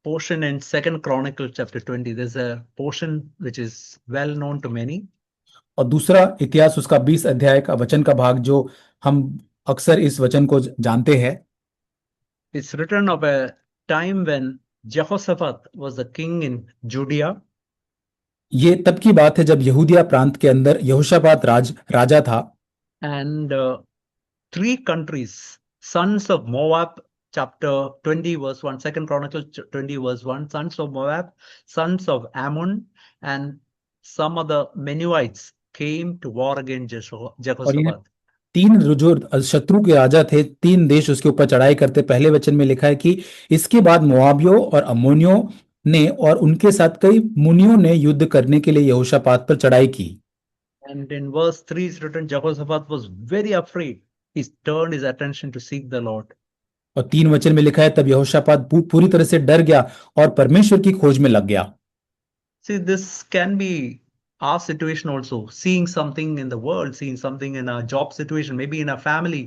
portion in 2 Chronicles chapter 20. There's a portion which is well known to many. और दूसरा इतिहास उसका 20 अध्याय का वचन का भाग जो हम अक्सर इस वचन को जानते हैं। It's written of a time when Jehoshaphat was the king in Judea. ये तब की बात है जब यहूदिया प्रांत के अंदर यहोशापात राजा था। And 3 countries, sons of Moab, chapter 20 verse 1, 2 Chronicles 20 verse 1, sons of Moab, sons of Ammon, and some of the Menuites came to war against और ये Jehoshaphat. 3 जो शत्रु के राजा थे, 3 देश उसके ऊपर चढ़ाई करते। पहले वचन में लिखा है कि इसके बाद मोआबियों और अम्मोनियों ने और उनके साथ कई मुनियों ने युद्ध करने के लिए यहोशापात पर चढ़ाई की। And in verse 3 is written, Jehoshaphat was very afraid. He turned his attention to seek the Lord. और 3 वचन में लिखा है तब यहोशापात पूरी तरह से डर गया और परमेश्वर की खोज में लग गया। See, this can be our situation also. Seeing something in the world, seeing something in our job situation, maybe in our family,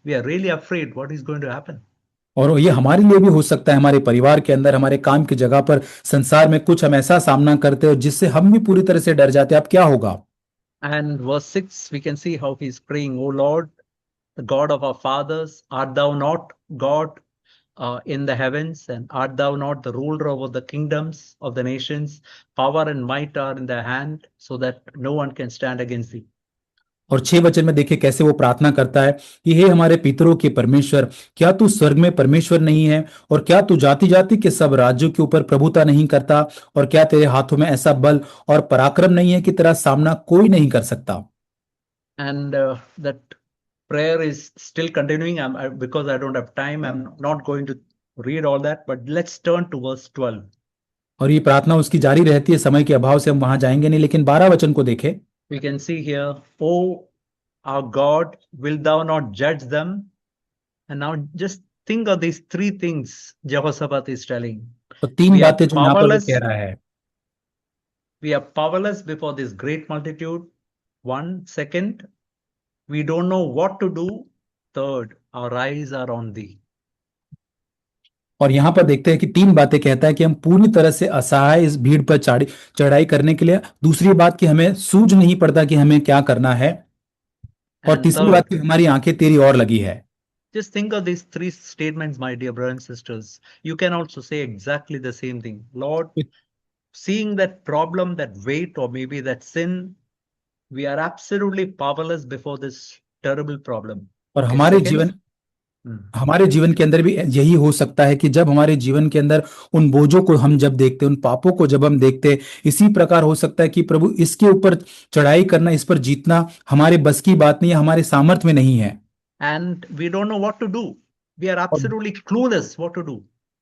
we are really afraid what is going to happen. और ये हमारे लिए भी हो सकता है, हमारे परिवार के अंदर, हमारे काम की जगह पर, संसार में कुछ हम ऐसा सामना करते हैं जिससे हम भी पूरी तरह से डर जाते हैं अब क्या होगा। And verse 6, we can see how he's praying, O Lord, the God of our fathers, art thou not God in the heavens, and art thou not the ruler over the kingdoms of the nations? Power and might are in thy hand, so that no one can stand against thee. और 6 वचन में देखिए कैसे वो प्रार्थना करता है कि हे हमारे पितरों के परमेश्वर, क्या तू स्वर्ग में परमेश्वर नहीं है, और क्या तू जाति जाति के सब राज्यों के ऊपर प्रभुता नहीं करता, और क्या तेरे हाथों में ऐसा बल और पराक्रम नहीं है कि तेरा सामना कोई नहीं कर सकता। And that prayer is still continuing. Because I don't have time, I'm not going to read all that, but let's turn to verse 12. और ये प्रार्थना उसकी जारी रहती है, समय के अभाव से हम वहां जाएंगे नहीं, लेकिन 12 वचन को देखें। We can see here, O our God, wilt thou not judge them? And now just think of these three things Jehoshaphat is telling. तो तीन We are बातें जो यहाँ पर वो powerless. कह रहा है। We are powerless before this great multitude. One. Second, we don't know what to do. Third, our eyes are on thee. और यहाँ पर देखते हैं कि तीन बातें कहता है कि हम पूरी तरह से असहाय इस भीड़ पर चढ़ाई करने के लिए। दूसरी बात कि हमें सूझ नहीं पड़ता कि हमें क्या करना है। और And तीसरी बात third, कि हमारी आंखें तेरी ओर लगी है। just think of these three statements, my dear brothers and sisters. You can also say exactly the same thing. Lord, seeing that problem, that weight, or maybe that sin, we are absolutely powerless before this terrible problem. और Okay, हमारे second. जीवन हमारे जीवन के अंदर भी यही हो सकता है कि जब हमारे जीवन के अंदर उन बोझों को हम जब देखते हैं, उन पापों को जब हम देखते हैं, इसी प्रकार हो सकता है कि प्रभु इसके ऊपर चढ़ाई करना, इस पर जीतना हमारे बस की बात नहीं है, हमारे सामर्थ्य में नहीं है। And we don't know what to do. We are और absolutely clueless what to do.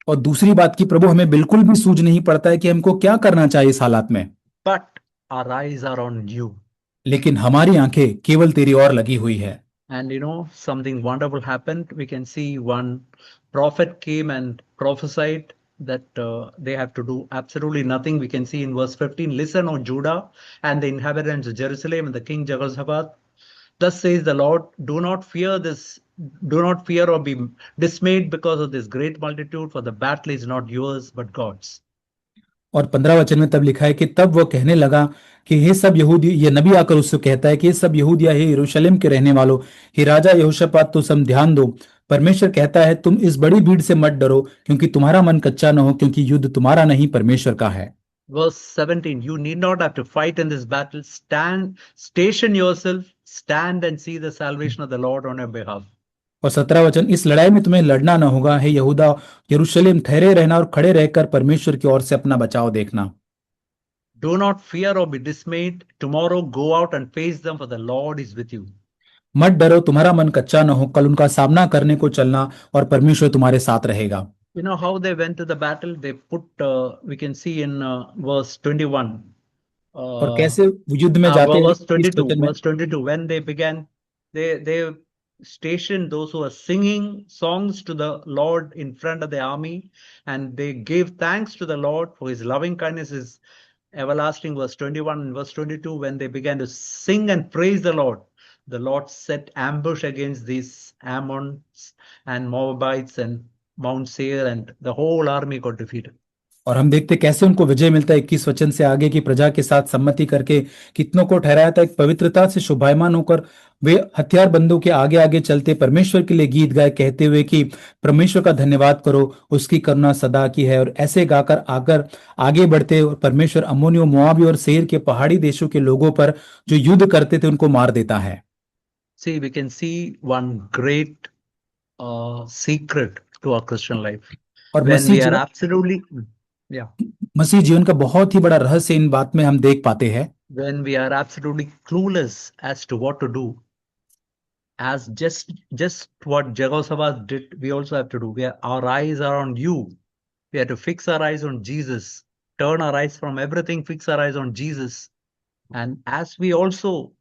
और दूसरी बात की प्रभु हमें बिल्कुल भी सूझ नहीं पड़ता है कि हमको क्या करना चाहिए इस हालात में। But our eyes are on you. लेकिन हमारी आंखें केवल तेरी ओर लगी हुई है। And you know, something wonderful happened. We can see one prophet came and prophesied that they have to do absolutely nothing. We can see in verse 15, listen, O Judah and the inhabitants of Jerusalem and the king Jehoshaphat. Thus says the Lord, do not fear this, do not fear or be dismayed because of this great multitude, for the battle is not yours, but God's. और 15 वचन में तब लिखा है कि तब वो कहने लगा कि हे सब यहूदी, ये नबी आकर उससे कहता है कि हे सब यहूदिया, हे यरूशलेम के रहने वालों, हे राजा यहोशापात, तो सम ध्यान दो। परमेश्वर कहता है तुम इस बड़ी भीड़ से मत डरो, क्योंकि तुम्हारा मन कच्चा न हो, क्योंकि युद्ध तुम्हारा नहीं परमेश्वर का है। Verse 17, you need not have to fight in this battle. Stand, station yourself, stand and see the salvation of the Lord on your behalf. और 17 वचन, इस लड़ाई में तुम्हें लड़ना न होगा, हे यहूदा यरूशलेम, ठहरे रहना और खड़े रहकर परमेश्वर की ओर से अपना बचाव देखना। Do not fear or be dismayed. Tomorrow go out and face them, for the Lord is with you. मत डरो, तुम्हारा मन कच्चा न हो, कल उनका सामना करने को चलना और परमेश्वर तुम्हारे साथ रहेगा। You know how they went to the battle? They put, we can see in verse 21. और कैसे युद्ध में जाते हैं, Verse 20 22, वचन में। verse 22, when they began, they stationed those who are singing songs to the Lord in front of the army, and they gave thanks to the Lord for his loving kindness is everlasting. Verse 21 and verse 22, when they began to sing and praise the Lord set ambush against these Ammons and Moabites and Mount Seir, and the whole army got defeated. और हम देखते कैसे उनको विजय मिलता है 21 वचन से आगे की प्रजा के साथ सम्मति करके कितनों को ठहराया था, एक पवित्रता से शोभायमान होकर वे हथियार बंदों के आगे आगे चलते परमेश्वर के लिए गीत गाए, कहते हुए कि परमेश्वर का धन्यवाद करो, उसकी करुणा सदा की है। और ऐसे गाकर आकर आगे बढ़ते और परमेश्वर अम्मोनियों, मोआबी और सेर के पहाड़ी देशों के लोगों पर जो युद्ध करते थे उनको मार देता है। See, we can see one great secret to our Christian life. और When we are absolutely, yeah, मसीह जीवन का बहुत ही बड़ा रहस्य इन बात में हम देख पाते हैं। when we are absolutely clueless as to what to do, as just what Jehoshaphat did, we also have to do. Our eyes are on you. We have to fix our eyes on Jesus, turn our eyes from everything, fix our eyes on Jesus. And as we also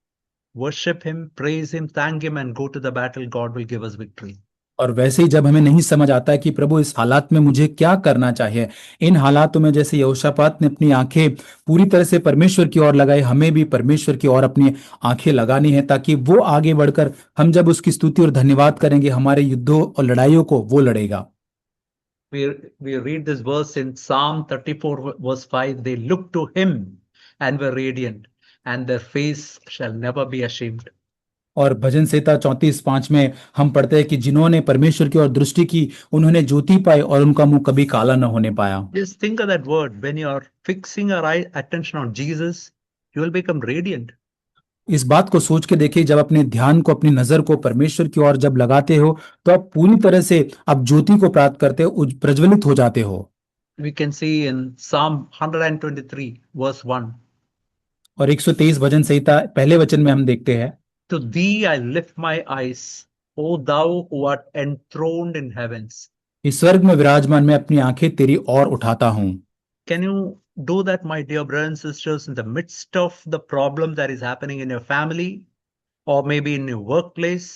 worship him, praise him, thank him, and go to the battle, God will give us victory. और वैसे ही जब हमें नहीं समझ आता है कि प्रभु इस हालात में मुझे क्या करना चाहिए, इन हालातों में जैसे यहोशापात ने अपनी आंखें पूरी तरह से परमेश्वर की ओर लगाई, हमें भी परमेश्वर की ओर अपनी आंखें लगानी है, ताकि वो आगे बढ़कर हम जब उसकी स्तुति और धन्यवाद करेंगे, हमारे युद्धों और लड़ाइयों को वो लड़ेगा। We read this verse in Psalm 34 verse 5. They looked to him and were radiant, and their face shall never be ashamed. और भजन संहिता 34:5 में हम पढ़ते हैं कि जिन्होंने परमेश्वर की ओर दृष्टि की, उन्होंने ज्योति पाई और उनका मुंह कभी काला न होने पाया। Just think of that word. When you are fixing your attention on Jesus, you will become radiant. इस बात को सोच के देखिए, जब अपने ध्यान को, अपनी नजर को परमेश्वर की ओर जब लगाते हो, तो आप पूरी तरह से आप ज्योति को प्राप्त करते हो, प्रज्वलित हो जाते हो। We can see in Psalm 123 verse 1. और 123 भजन संहिता पहले वचन में हम देखते हैं, To thee I lift my eyes, O thou who art enthroned in heavens. इस स्वर्ग में विराजमान मैं अपनी आंखें तेरी ओर उठाता हूं। Can you do that, my dear brothers and sisters, in the midst of the problem that is happening in your family, or maybe in your workplace,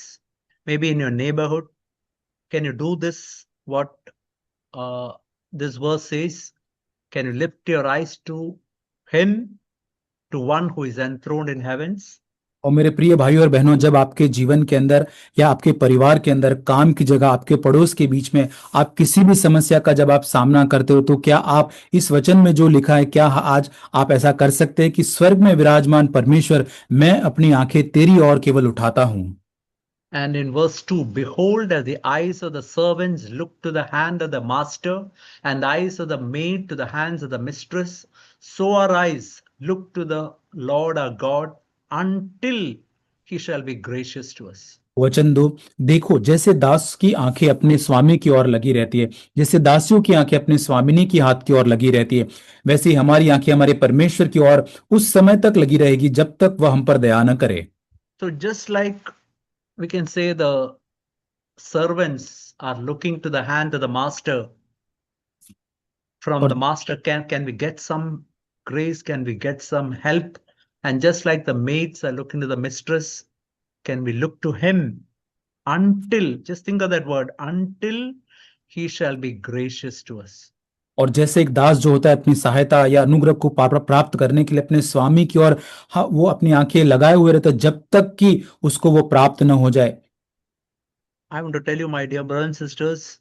maybe in your neighborhood? can you do this? What this verse says? Can you lift your eyes to Him, to one who is enthroned in heavens? और मेरे प्रिय भाइयों और बहनों, जब आपके जीवन के अंदर या आपके परिवार के अंदर, काम की जगह, आपके पड़ोस के बीच में आप किसी भी समस्या का जब आप सामना करते हो, तो क्या आप इस वचन में जो लिखा है, क्या आज आप ऐसा कर सकते हैं कि स्वर्ग में विराजमान परमेश्वर, मैं अपनी आंखें तेरी ओर केवल उठाता हूं? And in verse 2, behold, as the eyes of the servants look to the hand of the master, and the eyes of the maid to the hands of the mistress, so our eyes look to the Lord our God until He shall be gracious to us. वचन 2, देखो जैसे दास की आंखें अपने स्वामी की ओर लगी रहती है, जैसे दासियों की आंखें अपने स्वामिनी की हाथ की ओर लगी रहती है, वैसे ही हमारी आंखें हमारे परमेश्वर की ओर उस समय तक लगी रहेगी जब तक वह हम पर दया न करे। So just like we can say the servants are looking to the hand of the master, from the और master can we get some grace, can we get some help? And just like the maids are looking to the mistress, can we look to him until, just think of that word, until he shall be gracious to us. और जैसे एक दास जो होता है अपनी सहायता या अनुग्रह को प्राप्त करने के लिए अपने स्वामी की ओर, हाँ, वो अपनी आंखें लगाए हुए रहता है जब तक कि उसको वो प्राप्त न हो जाए। I want to tell you, my dear brothers and sisters,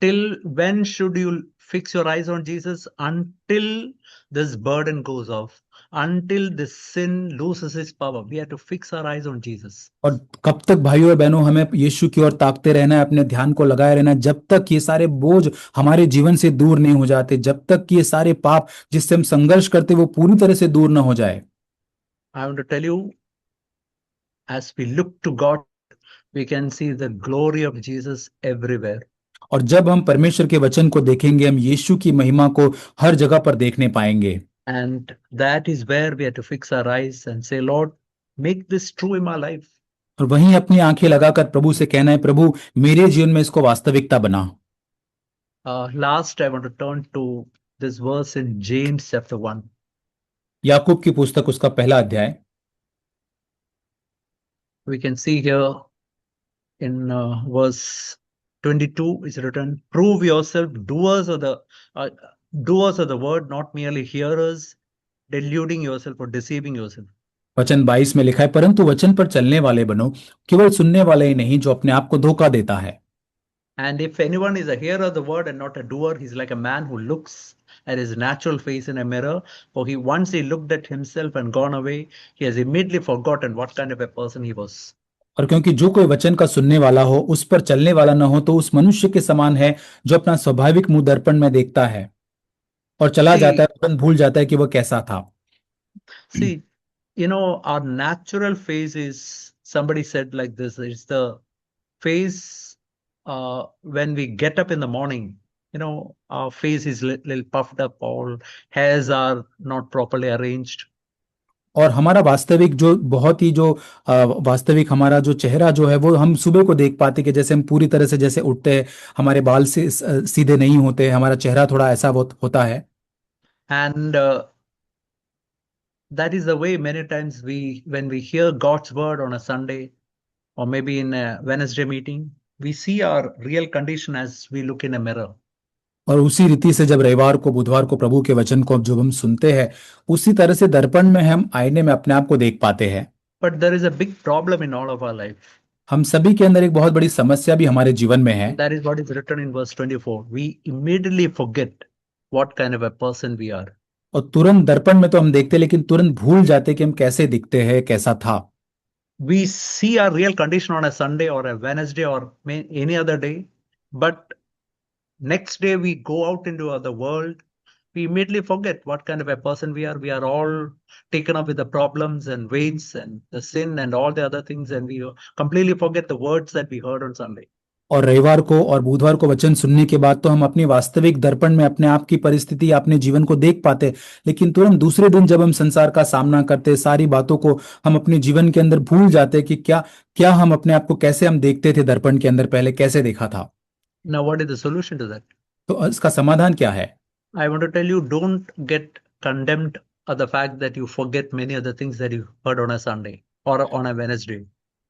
till when should you fix your eyes on Jesus? Until this burden goes off, until this sin loses its power. We have to fix our eyes on Jesus. और कब तक भाइयों और बहनों हमें यीशु की ओर ताकते रहना है, अपने ध्यान को लगाए रहना है, जब तक ये सारे बोझ हमारे जीवन से दूर नहीं हो जाते, जब तक कि ये सारे पाप जिससे हम संघर्ष करते वो पूरी तरह से दूर न हो जाए। I want to tell you, as we look to God, we can see the glory of Jesus everywhere. और जब हम परमेश्वर के वचन को देखेंगे, हम यीशु की महिमा को हर जगह पर देखने पाएंगे। And that is where we have to fix our eyes and say, Lord, make this true in my life. और वहीं अपनी आंखें लगाकर प्रभु से कहना है, प्रभु मेरे जीवन में इसको वास्तविकता बना। Last, I want to turn to this verse in James chapter 1. याकूब की पुस्तक उसका पहला अध्याय। We can see here in verse 22 is written, prove yourself doers of the word, not merely hearers, deluding yourself or deceiving yourself. वचन 22 में लिखा है, परंतु वचन पर चलने वाले बनो, केवल सुनने वाले ही नहीं जो अपने आप को धोखा देता है। And if anyone is a hearer of the word and not a doer, he's like a man who looks at his natural face in a mirror, for once he looked at himself and gone away, he has immediately forgotten what kind of a person he was. और क्योंकि जो कोई वचन का सुनने वाला हो उस पर चलने वाला न हो, तो उस मनुष्य के समान है जो अपना स्वाभाविक मुंह दर्पण में देखता है और चला जाता है, तुरंत भूल जाता है कि वह कैसा था। See, our natural face is, somebody said like this, it's the face when we get up in the morning, our face is little puffed up, all hairs are not properly arranged. और हमारा वास्तविक जो बहुत ही जो वास्तविक हमारा जो चेहरा जो है वो हम सुबह को देख पाते कि जैसे हम पूरी तरह से जैसे उठते हैं, हमारे बाल से सीधे नहीं होते, हमारा चेहरा थोड़ा ऐसा होता है। And that is the way many times when we hear God's word on a Sunday or maybe in a Wednesday meeting, we see our real condition as we look in a mirror. और उसी रीति से जब रविवार को, बुधवार को प्रभु के वचन को जब हम सुनते हैं, उसी तरह से दर्पण में हम आईने में अपने आप को देख पाते हैं। But there is a big problem in all of our life. हम सभी के अंदर एक बहुत बड़ी समस्या भी हमारे जीवन में है। That is what is written in verse 24. We immediately forget what kind of a person we are. और तुरंत दर्पण में तो हम देखते, लेकिन तुरंत भूल जाते कि हम कैसे दिखते हैं, कैसा था। We see our real condition on a Sunday or a Wednesday or any other day, but next day we go out into the world, we immediately forget what kind of a person we are. We are all taken up with the problems and weights and the sin and all the other things, and we completely forget the words that we heard on Sunday. और रविवार को और बुधवार को वचन सुनने के बाद तो हम अपनी वास्तविक दर्पण में अपने आप की परिस्थिति, अपने जीवन को देख पाते, लेकिन तुरंत दूसरे दिन जब हम संसार का सामना करते, सारी बातों को हम अपने जीवन के अंदर भूल जाते कि क्या हम अपने आप को कैसे हम देखते थे दर्पण के अंदर, पहले कैसे देखा था। Now, what is the solution to that? तो इसका समाधान क्या है? I want to tell you, don't get condemned at the fact that you forget many of the things that you heard on a Sunday or on a Wednesday.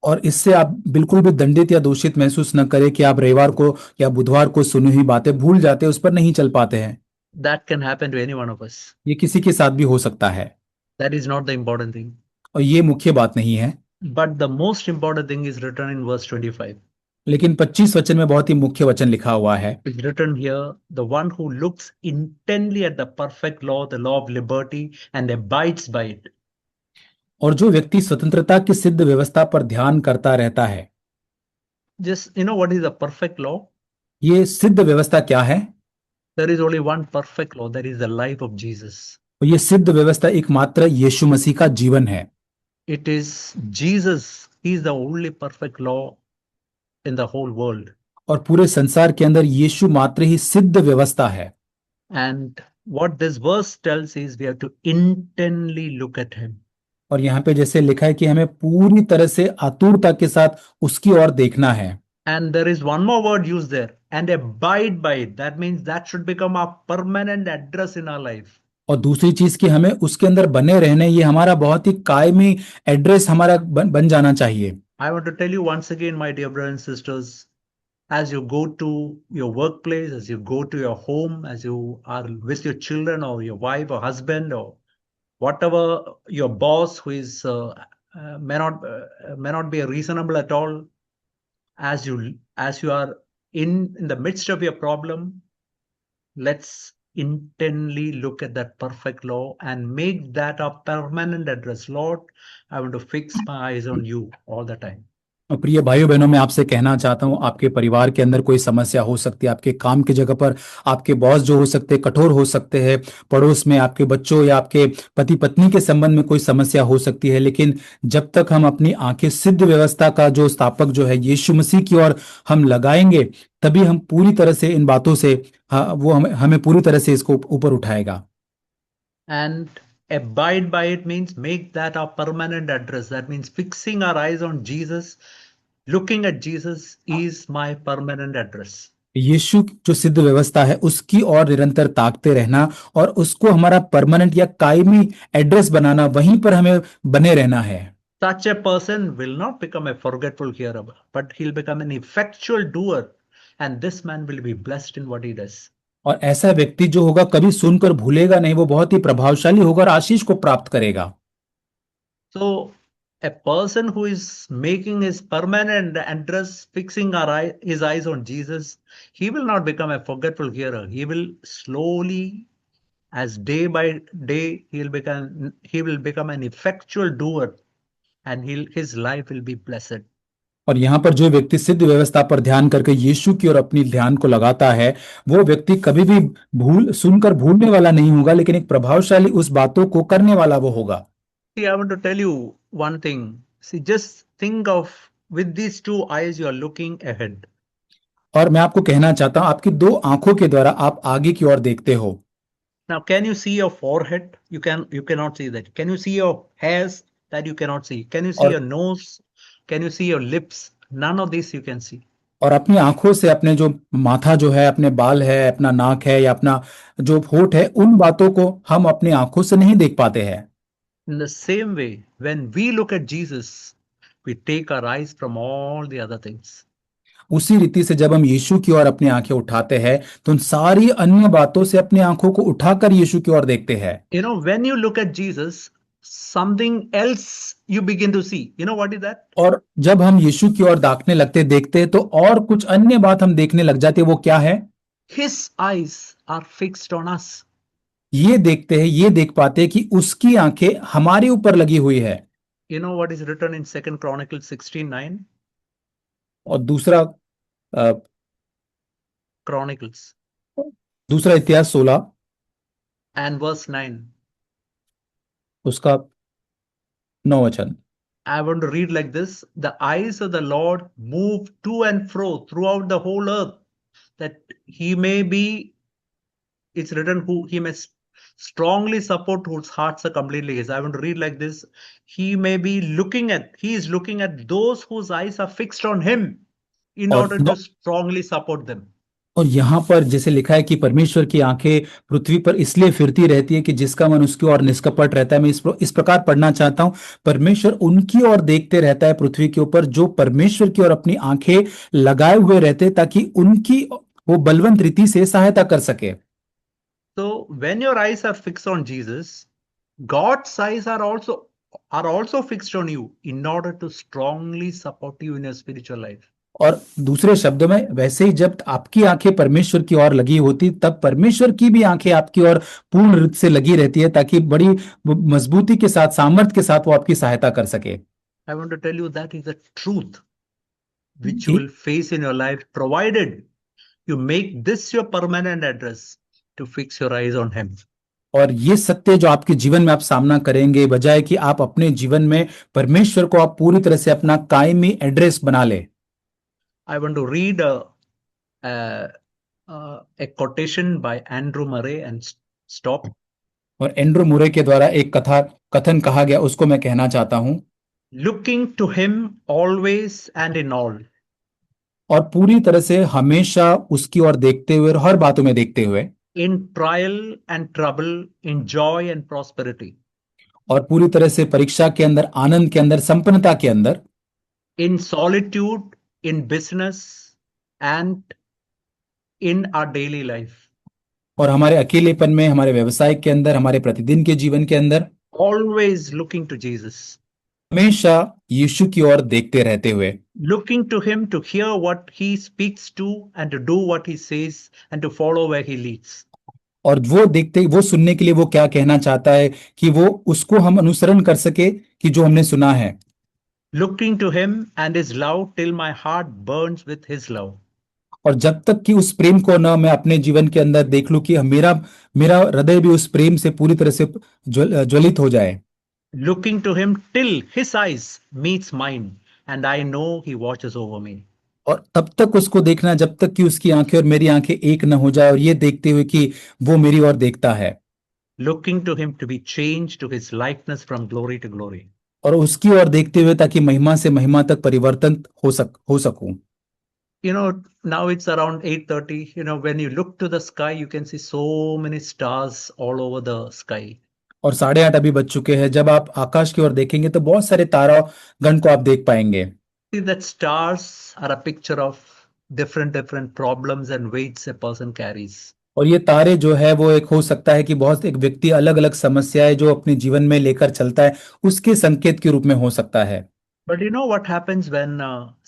और इससे आप बिल्कुल भी दंडित या दोषित महसूस न करें कि आप रविवार को या बुधवार को सुनी हुई बातें भूल जाते हैं, उस पर नहीं चल पाते हैं। That can happen to any one of us. ये किसी के साथ भी हो सकता है, That is not the important thing. और ये मुख्य बात नहीं है। But the most important thing is written in verse 25. लेकिन 25 वचन में बहुत ही मुख्य वचन लिखा हुआ है। It's written here, the one who looks intently at the perfect law, the law of liberty, and abides by it. और जो व्यक्ति स्वतंत्रता की सिद्ध व्यवस्था पर ध्यान करता रहता है। Just, what is the perfect law? ये सिद्ध व्यवस्था क्या है? There is only one perfect law, that is the life of Jesus. और ये सिद्ध व्यवस्था एकमात्र यीशु मसीह का जीवन है। It is Jesus, he is the only perfect law in the whole world. और पूरे संसार के अंदर यीशु मात्र ही सिद्ध व्यवस्था है। And what this verse tells is we have to intently look at him. और यहाँ पे जैसे लिखा है कि हमें पूरी तरह से आतुरता के साथ उसकी ओर देखना है। And there is one more word used there, and abide by it. That means that should become a permanent address in our life. और दूसरी चीज कि हमें उसके अंदर बने रहने, ये हमारा बहुत ही कायमी एड्रेस हमारा बन जाना चाहिए। I want to tell you once again, my dear brothers and sisters, as you go to your workplace, as you go to your home, as you are with your children or your wife or husband or whatever, your boss who is may not be reasonable at all, as you are in the midst of your problem, let's intently look at that perfect law and make that a permanent address. Lord, I want to fix my eyes on you all the time. और प्रिय भाइयों बहनों, मैं आपसे कहना चाहता हूं, आपके परिवार के अंदर कोई समस्या हो सकती है, आपके काम की जगह पर आपके बॉस जो हो सकते हैं कठोर हो सकते हैं, पड़ोस में आपके बच्चों या आपके पति पत्नी के संबंध में कोई समस्या हो सकती है, लेकिन जब तक हम अपनी आंखें सिद्ध व्यवस्था का जो स्थापक जो है यीशु मसीह की ओर हम लगाएंगे, तभी हम पूरी तरह से इन बातों से वो हमें पूरी तरह से इसको ऊपर उठाएगा। And abide by it means make that our permanent address. That means fixing our eyes on Jesus, looking at Jesus is my permanent address. यीशु जो सिद्ध व्यवस्था है उसकी ओर निरंतर ताकते रहना और उसको हमारा परमानेंट या कायमी एड्रेस बनाना, वहीं पर हमें बने रहना है। Such a person will not become a forgetful hearer, but he'll become an effectual doer, and this man will be blessed in what he does. और ऐसा व्यक्ति जो होगा कभी सुनकर भूलेगा नहीं, वो बहुत ही प्रभावशाली होगा और आशीष को प्राप्त करेगा। So a person who is making his permanent address, fixing his eyes on Jesus, he will not become a forgetful hearer. He will slowly, as day by day, he will become an effectual doer, and his life will be blessed. और यहाँ पर जो व्यक्ति सिद्ध व्यवस्था पर ध्यान करके यीशु की ओर अपनी ध्यान को लगाता है, वो व्यक्ति कभी भी सुनकर भूलने वाला नहीं होगा, लेकिन एक प्रभावशाली उस बातों को करने वाला वो होगा। See, I want to tell you one thing. See, just think of, with these two eyes, you are looking ahead. और मैं आपको कहना चाहता हूं, आपकी दो आंखों के द्वारा आप आगे की ओर देखते हो। Now, can you see your forehead? You cannot see that. Can you see your hairs? That you cannot see. Can you see your nose? Can you see your lips? None of this you can see. और अपनी आंखों से अपने जो माथा जो है, अपने बाल है, अपना नाक है या अपना जो होठ है, उन बातों को हम अपनी आंखों से नहीं देख पाते हैं। In the same way, when we look at Jesus, we take our eyes from all the other things. उसी रीति से जब हम यीशु की ओर अपनी आंखें उठाते हैं, तो उन सारी अन्य बातों से अपनी आंखों को उठाकर यीशु की ओर देखते हैं। When you look at Jesus, something else you begin to see. You know what is that? और जब हम यीशु की ओर देखने देखते हैं, तो और कुछ अन्य बात हम देखने लग जाते हैं। वो क्या है? His eyes are fixed on us. ये देखते हैं, ये देख पाते हैं कि उसकी आंखें हमारे ऊपर लगी हुई है। You know what is written in 2 Chronicles 16:9? और दूसरा इतिहास 16 and verse 9. उसका 9 वचन। I want to read like this. The eyes of the Lord move to and fro throughout the whole earth, that he may be, it's written, who he may strongly support whose hearts are completely his. I want to read like this. He is looking at those whose eyes are fixed on him in order to strongly support them. और यहाँ पर जैसे लिखा है कि परमेश्वर की आंखें पृथ्वी पर इसलिए फिरती रहती है कि जिसका मन उसकी ओर निष्कपट रहता है। मैं इस प्रकार पढ़ना चाहता हूँ, परमेश्वर उनकी ओर देखते रहता है पृथ्वी के ऊपर जो परमेश्वर की ओर अपनी आंखें लगाए हुए रहते हैं, ताकि उनकी वो बलवंत रीति से सहायता कर सके। So when your eyes are fixed on Jesus, God's eyes are also fixed on you in order to strongly support you in your spiritual life. और दूसरे शब्दों में, वैसे ही जब आपकी आंखें परमेश्वर की ओर लगी होती, तब परमेश्वर की भी आंखें आपकी ओर पूर्ण रूप से लगी रहती है, ताकि बड़ी मजबूती के साथ, सामर्थ्य के साथ वो आपकी सहायता कर सके। I want to tell you that is the truth which you will face in your life, provided you make this your permanent address to fix your eyes on Him. और ये सत्य जो आपके जीवन में आप सामना करेंगे, बजाय कि आप अपने जीवन में परमेश्वर को आप पूरी तरह से अपना कायमी एड्रेस बना ले। I want to read a quotation by Andrew Murray and stop. और एंड्रू मुरे के द्वारा एक कथन कहा गया, उसको मैं कहना चाहता हूं। Looking to Him always and in all. और पूरी तरह से हमेशा उसकी ओर देखते हुए और हर बातों में देखते हुए। In trial and trouble, in joy and prosperity. और पूरी तरह से परीक्षा के अंदर, आनंद के अंदर, संपन्नता के अंदर। In solitude, in business and in our daily life. और हमारे अकेलेपन में, हमारे व्यवसाय के अंदर, हमारे प्रतिदिन के जीवन के अंदर। Always looking to Jesus. हमेशा यीशु की ओर देखते रहते हुए। Looking to Him to hear what He speaks to and to do what He says and to follow where He leads. और वो सुनने के लिए वो क्या कहना चाहता है, कि वो उसको हम अनुसरण कर सके कि जो हमने सुना है। Looking to Him and His love till my heart burns with His love. और जब तक कि उस प्रेम को न मैं अपने जीवन के अंदर देख लूं कि मेरा मेरा हृदय भी उस प्रेम से पूरी तरह से ज्वलित हो जाए। Looking to Him till His eyes meets mine and I know He watches over me. और तब तक उसको देखना जब तक कि उसकी आंखें और मेरी आंखें एक न हो जाए, और ये देखते हुए कि वो मेरी ओर देखता है। Looking to Him to be changed to His likeness from glory to glory. और उसकी ओर देखते हुए ताकि महिमा से महिमा तक परिवर्तन हो सकूं। You know, now it's around 8:30. You know, when you look to the sky, you can see so many stars all over the sky. और 8:30 अभी बज चुके हैं। जब आप आकाश की ओर देखेंगे तो बहुत सारे तारा गण को आप देख पाएंगे। See that stars are a picture of different problems and weights a person carries. और ये तारे जो है वो एक हो सकता है कि बहुत एक व्यक्ति अलग अलग समस्याएं जो अपने जीवन में लेकर चलता है, उसके संकेत के रूप में हो सकता है। But you know what happens when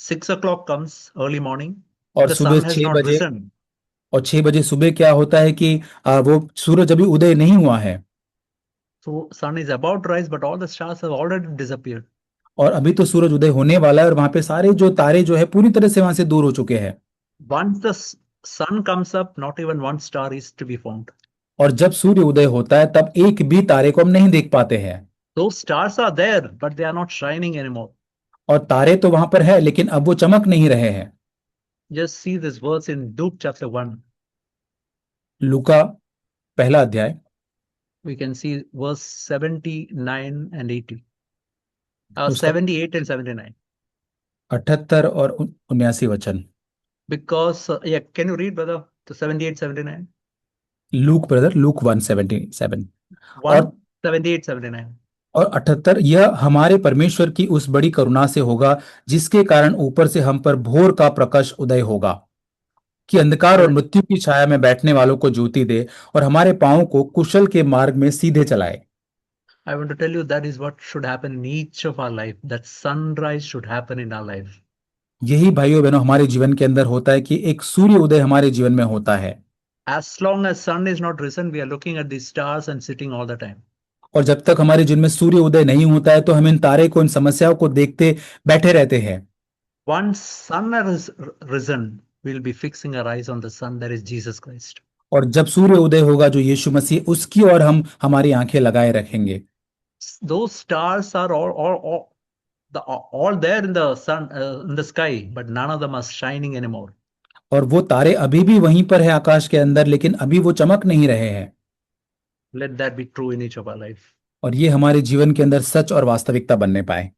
6 o'clock comes early morning? और The सुबह sun has 6 not बजे risen. और 6 बजे सुबह क्या होता है कि वो सूरज अभी उदय नहीं हुआ है, So sun is about to rise, but all the stars have already disappeared. और अभी तो सूरज उदय होने वाला है, और वहां पे सारे जो तारे जो है पूरी तरह से वहां से दूर हो चुके हैं। Once the sun comes up, not even one star is to be found. और जब सूर्य उदय होता है तब एक भी तारे को हम नहीं देख पाते हैं। Those stars are there, but they are not shining anymore. और तारे तो वहां पर है, लेकिन अब वो चमक नहीं रहे हैं। Just see this verse in Luke chapter 1. लूका पहला अध्याय, We can see verse 79 and 80. उसका 78 and 79. 78 और 79 वचन। Because, yeah, can you read, brother, to 78, 79? Look brother, look 1:77 और 1, 78, 79. और 78, यह हमारे परमेश्वर की उस बड़ी करुणा से होगा जिसके कारण ऊपर से हम पर भोर का प्रकाश उदय होगा, कि अंधकार और मृत्यु की छाया में बैठने वालों को ज्योति दे और हमारे पांवों को कुशल के मार्ग में सीधे चलाए। I want to tell you that is what should happen in each of our life. That sunrise should happen in our life. यही भाइयों बहनों हमारे जीवन के अंदर होता है कि एक सूर्य उदय हमारे जीवन में होता है। As long as sun is not risen, we are looking at these stars and sitting all the time. और जब तक हमारे जीवन में सूर्य उदय नहीं होता है तो हम इन तारे को, इन समस्याओं को देखते बैठे रहते हैं। Once sun has risen, we'll be fixing our eyes on the sun, that is Jesus Christ. और जब सूर्य उदय होगा जो यीशु मसीह, उसकी ओर हम हमारी आंखें लगाए रखेंगे। Those stars are all there in the sun, in the sky, but none of them are shining anymore. और वो तारे अभी भी वहीं पर है आकाश के अंदर, लेकिन अभी वो चमक नहीं रहे हैं। Let that be true in each of our life. और ये हमारे जीवन के अंदर सच और वास्तविकता बनने पाए।